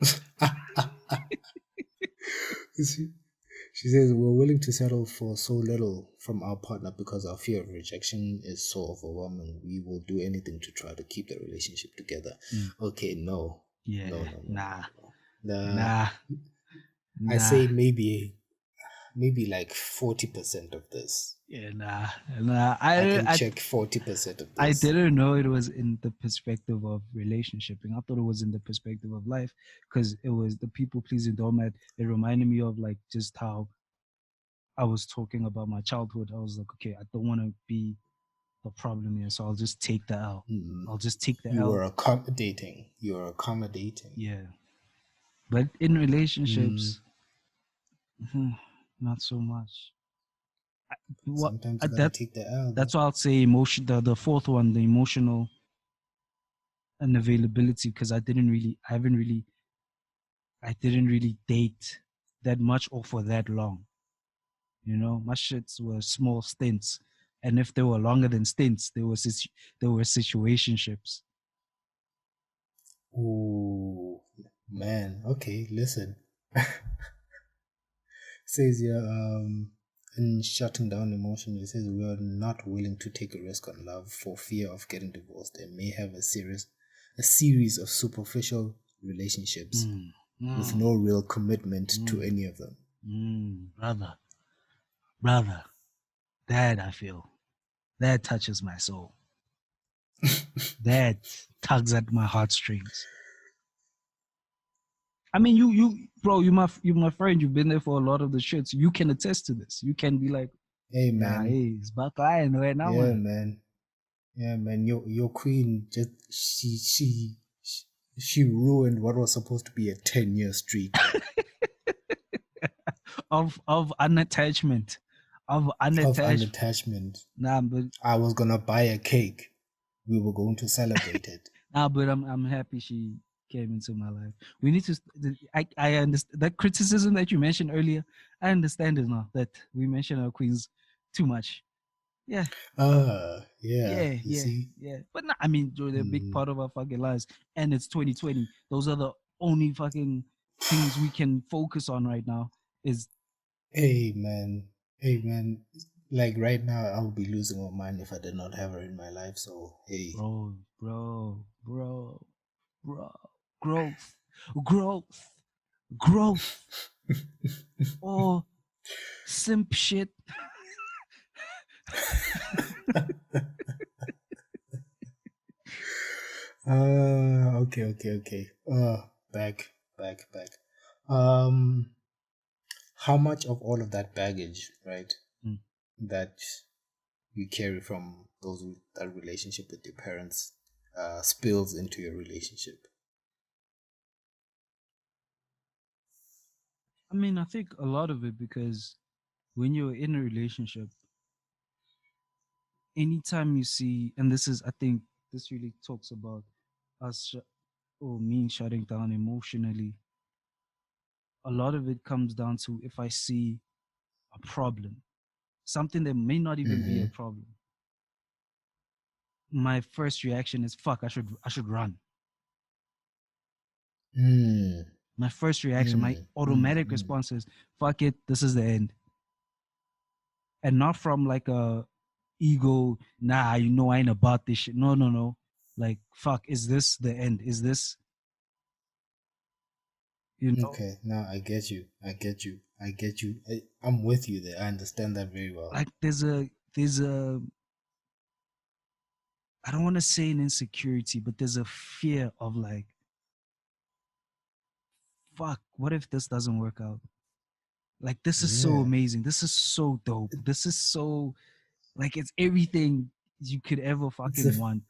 She says we're willing to settle for so little from our partner because our fear of rejection is so overwhelming. We will do anything to try to keep the relationship together. Mm. Okay, no, Yeah, no, no, no, nah, no, no. nah, I nah. say maybe like 40% of this. Yeah, nah. I can I check 40% of I this. didn't know it was in the perspective of relationshiping. I thought it was in the perspective of life because it was the people pleasing doormat. It reminded me of like just how I was talking about my childhood. I was like, okay, I don't want to be the problem here, so I'll just take the L. Mm. I'll just take the You L. are accommodating. You are accommodating. Yeah, but in Mm. relationships, not so much. What Sometimes you gotta that take the L, that's though. why I'll say emotion. The fourth one, the emotional unavailability, because I didn't really date that much or for that long. You know, my shits were small stints, and if they were longer than stints, there were situationships. Ooh, man. Okay, listen. Says here, in shutting down emotion, it says we are not willing to take a risk on love for fear of getting divorced and may have a series of superficial relationships Mm, with mm, no real commitment to mm, any of them. brother, that I feel that touches my soul. That tugs at my heartstrings. I mean, bro, you my friend. You've been there for a lot of the shits. You can attest to this. You can be like, Hey, yeah, man. hey, it's back line right now, Yeah, man. man. Yeah, man. Your queen just she ruined what was supposed to be a 10-year streak Of unattachment, of of unattached. unattachment. Nah, but I was gonna buy a cake. We were going to celebrate it. I'm happy she came into my life. We need to. I understand that criticism that you mentioned earlier. I understand it now that we mentioned our queens too much. Yeah, Yeah, you see? yeah. But nah, I mean, they're a big Mm, part of our fucking lives, and it's 2020. Those are the only fucking things we can focus on right now is Hey man, hey man. Like right now, I would be losing my mind if I did not have her in my life. So hey, bro, growth, growth, growth, or simp shit. okay. Back. Um, how much of all of that baggage, right, Mm. that you carry from that relationship with your parents, spills into your relationship? I mean, I think a lot of it because when you're in a relationship, anytime you see, and this is, I think, this really talks about us or me shutting down emotionally. A lot of it comes down to if I see a problem, something that may not even be a Mm-hmm. problem, my first reaction is fuck, I should run. Mm, My first reaction, my mm, mm, automatic mm. response is fuck it, this is the end. And not from like a ego, nah, I ain't about this shit. No, no, no. Like fuck, is this the end? Is this, you know, Okay, now I get you. I'm with you there. I understand that very well. like there's a I don't want to say an insecurity, but there's a fear of like, fuck, what if this doesn't work out? Like this is so Yeah, amazing. This is so dope. This is so like it's everything you could ever it's fucking the want.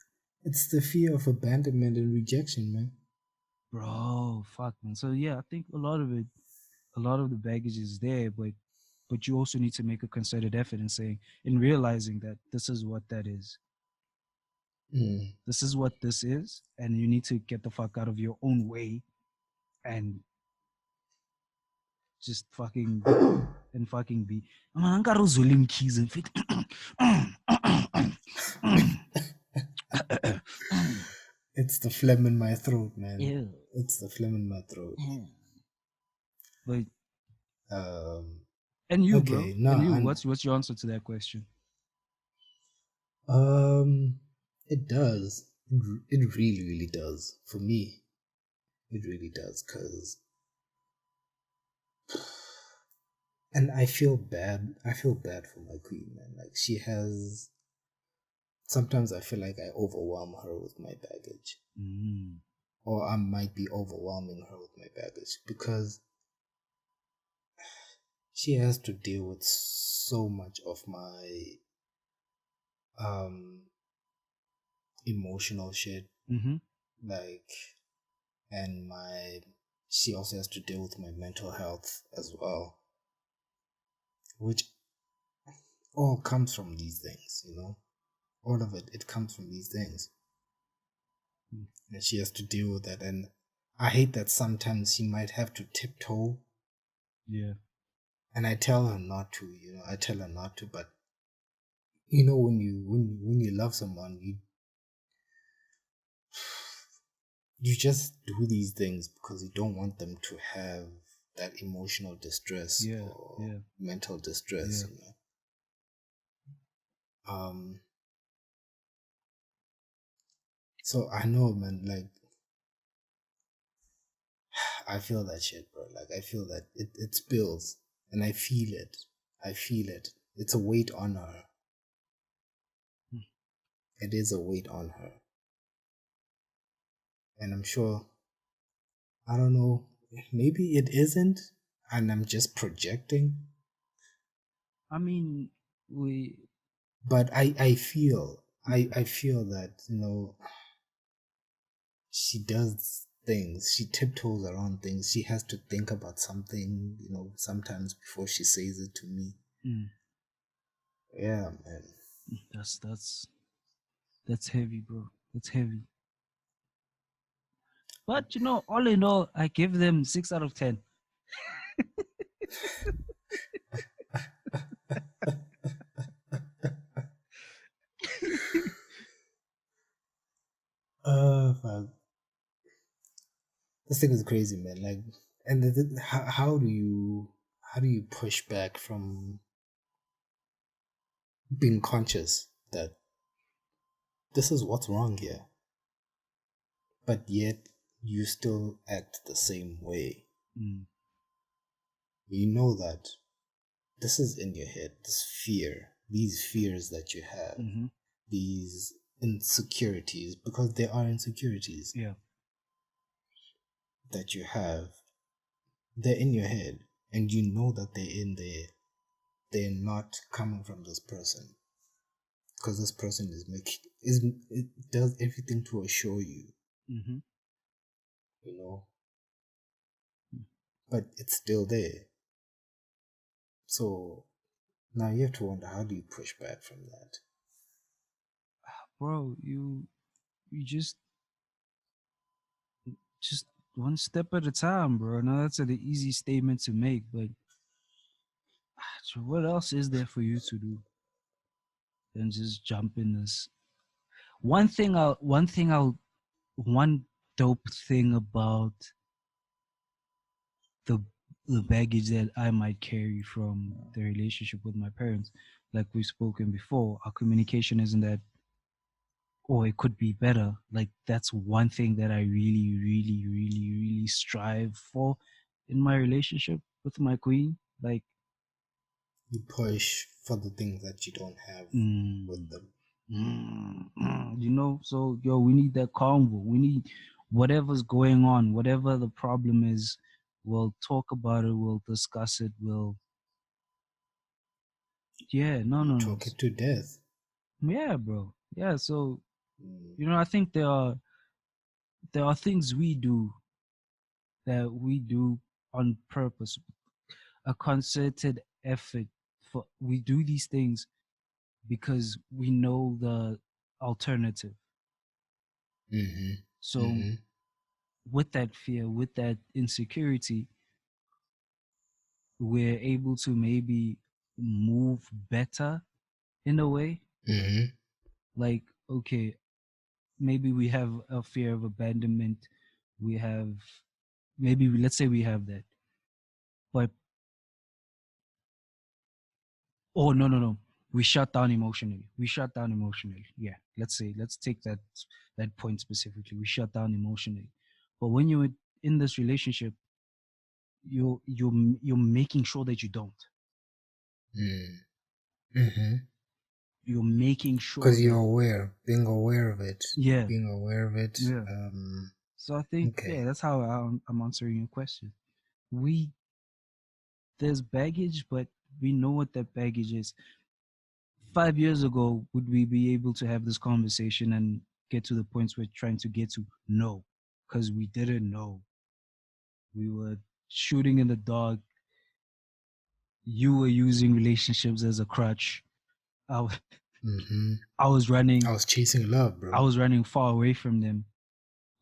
it's the fear of abandonment and rejection, man. Bro, fuck man. So yeah, I think a lot of the baggage is there, but you also need to make a concerted effort in saying in realizing that this is what that is. Mm. This is what this is, and you need to get the fuck out of your own way and just fucking be. Man, I got those Zolim keys and fit. It's the phlegm in my throat, man. Yeah. It's the phlegm in my throat. But Um, and you, bro, okay, no, and you, and what's your answer to that question? it does. It really does. For me, it really does. And I feel bad. I feel bad for my queen, man. Like she has. Sometimes I feel like I overwhelm her with my baggage, Mm, or I might be overwhelming her with my baggage because she has to deal with so much of my um emotional shit, mm-hmm. like, and my she also has to deal with my mental health as well, which all comes from these things, all of it comes from these things, Mm, and she has to deal with that. And I hate that sometimes she might have to tiptoe, yeah, and I tell her not to, I tell her not to, but when you love someone, you just do these things because you don't want them to have that emotional distress yeah, or yeah, mental distress, yeah. um so I know, man, like I feel that shit, bro. Like I feel that it spills, and I feel it. It's a weight on her. Mm. It is a weight on her, and I'm sure, I don't know, maybe it isn't, and I'm just projecting. I mean, we. But I feel that, she does things, she tiptoes around things, she has to think about something, sometimes before she says it to me. Mm, Yeah, man. that's heavy, bro. That's heavy. But all in all, I give them 6 out of 10. Fuck. This thing is crazy, man. Like, And how do you push back from being conscious that this is what's wrong here, but yet you still act the same way? Mm. You know that this is in your head, this fear, these fears that you have, Mm-hmm. these insecurities, because there are insecurities Yeah. that you have, they're in your head, and you know that they're in there. They're not coming from this person, because this person is making is it does everything to assure you, Mm-hmm. you know, but it's still there. So now you have to wonder, how do you push back from that? Bro, you just one step at a time, bro. Now that's an easy statement to make, but so what else is there for you to do than just jump in this? One dope thing about the the baggage that I might carry from the relationship with my parents, like we've spoken before, our communication isn't that, or it could be better. Like that's one thing that I really, really, really, really strive for in my relationship with my queen. Like, You push for the things that you don't have with mm, them. so yo, we need that convo. We need whatever's going on, whatever the problem is, we'll talk about it, we'll discuss it, yeah, no. Talk it to death. Yeah, bro. Yeah, so Mm, I think there are things we do that we do on purpose, a concerted effort. For we do these things because we know the alternative. mm-hmm. So Mm-hmm. with that fear, with that insecurity, we're able to maybe move better in a way. Mm-hmm. Like, okay, maybe we have a fear of abandonment. We have let's say we have that, but oh, no, we shut down emotionally. We shut down emotionally. Yeah, let's take that point specifically. We shut down emotionally. But when you're in this relationship, you're making sure that you don't. Mm-hmm. You're making sure Because you're that, aware, being aware of it, yeah, being aware of it. yeah. So I think, Okay. yeah, that's how I'm answering your question. We There's baggage, but we know what that baggage is. 5 years ago, would we be able to have this conversation and get to the points we're trying to get to? No, because we didn't know. We were shooting in the dark. You were using relationships as a crutch. I, w- Mm-hmm. I was I running. was chasing love, I bro. was running far away from them.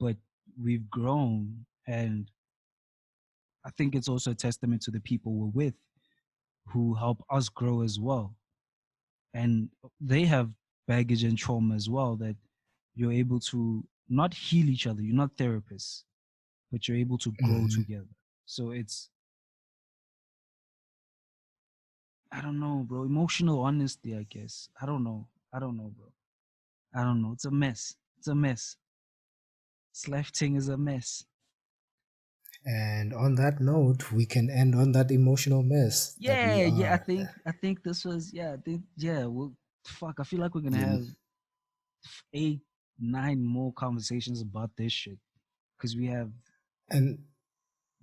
But we've grown, and I think it's also a testament to the people we're with who help us grow as well. And they have baggage and trauma as well that you're able to not heal each other. You're not therapists, but you're able to grow Mm-hmm. together. So it's, I don't know, bro. Emotional honesty, I guess. I don't know, bro. I don't know. It's a mess. It's a mess. This life thing is a mess. And on that note, we can end on that emotional mess that we Yeah. I are. think I think this was, yeah. I think, yeah. Well, fuck. I feel like we're gonna You, have 8, 9 more conversations about this shit because we have, and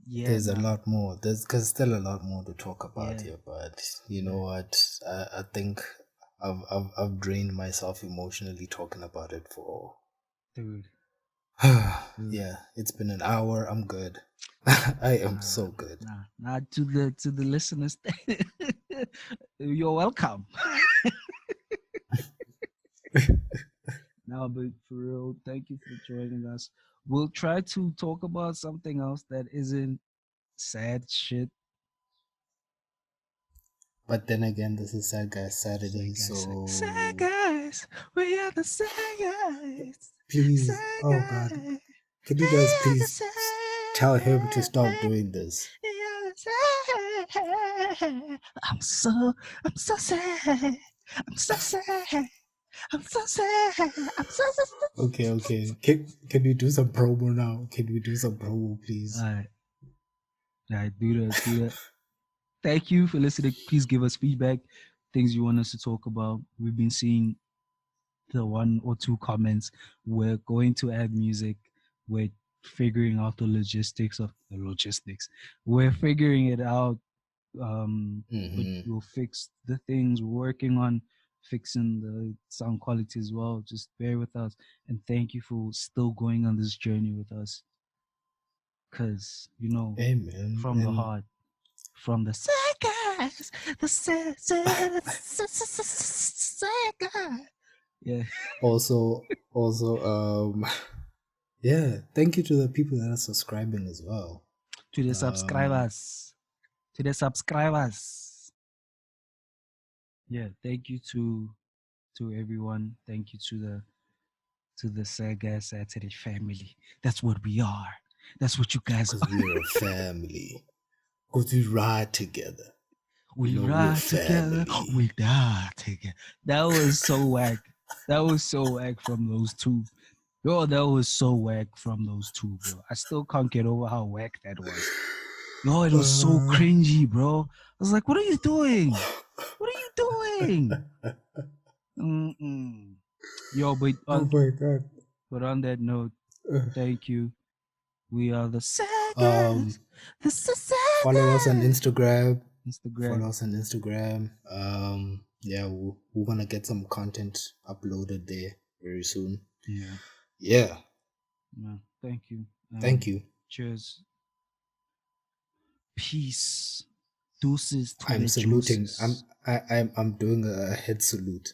yeah, there's a nah, lot more. There's cause still a lot more to talk about yeah, here, but you know yeah, what? I think I've drained myself emotionally talking about it for. dude, dude. Yeah, it's been an hour. I'm good. I am Nah, so good. nah. To the listeners, you're welcome. No, but for real, thank you for joining us. We'll try to talk about something else that isn't sad shit. But then again, this is Sad Guy Sad Saturday, guys, sad so guys, we are the sad guys, please, sad oh God, guys, could you we guys are the please sad tell him to stop doing this. I'm so sad. I'm so sad. I'm so sad. I'm so sad. Okay, okay. Can we do some promo now? Can we do some promo, please? All right, do that. Thank you for listening. Please give us feedback, things you want us to talk about. We've been seeing the one or two comments. We're going to add music. We're figuring out the logistics of the logistics. We're figuring it out. But Mm-hmm. we'll fix the things. We're working on fixing the sound quality as well. Just bear with us, and thank you for still going on this journey with us. Cause Amen. from the And heart, from the guys, the sad. Yeah. also, yeah, thank you to the people that are subscribing as well. To the Um, subscribers. To the subscribers. Yeah. Thank you to everyone. Thank you to the Sega Saturday family. That's what we are. That's what you guys because are. we're a family. Because we ride together. We We're ride together, family. we die together. That was so whack. That was so whack from those two. Yo, that was so whack from those two, bro. I still can't get over how whack that was. Yo, it was so Uh, cringy, bro. I was like, what are you doing? What are you doing? Mm-mm. Yo, oh my god. but on that note, thank you. We are the Um, Sagas. The Follow us on Sagas. Instagram. Instagram. Follow us on Instagram. Yeah, we're gonna get some content uploaded there very soon. Yeah. Yeah, Yeah. Thank you. thank you. Cheers. Peace. Deuces to I'm the saluting. juices. I'm doing a head salute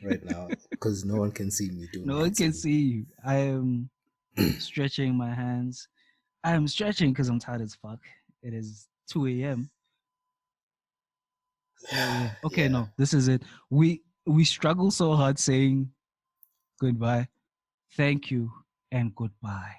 right now because no one can see me doing No a one head can salute. see you. I am stretching my hands. I am stretching because I'm tired as fuck. It is 2 a.m. So yeah. Okay, Yeah. no, this is it. We struggle so hard saying goodbye. Thank you and goodbye.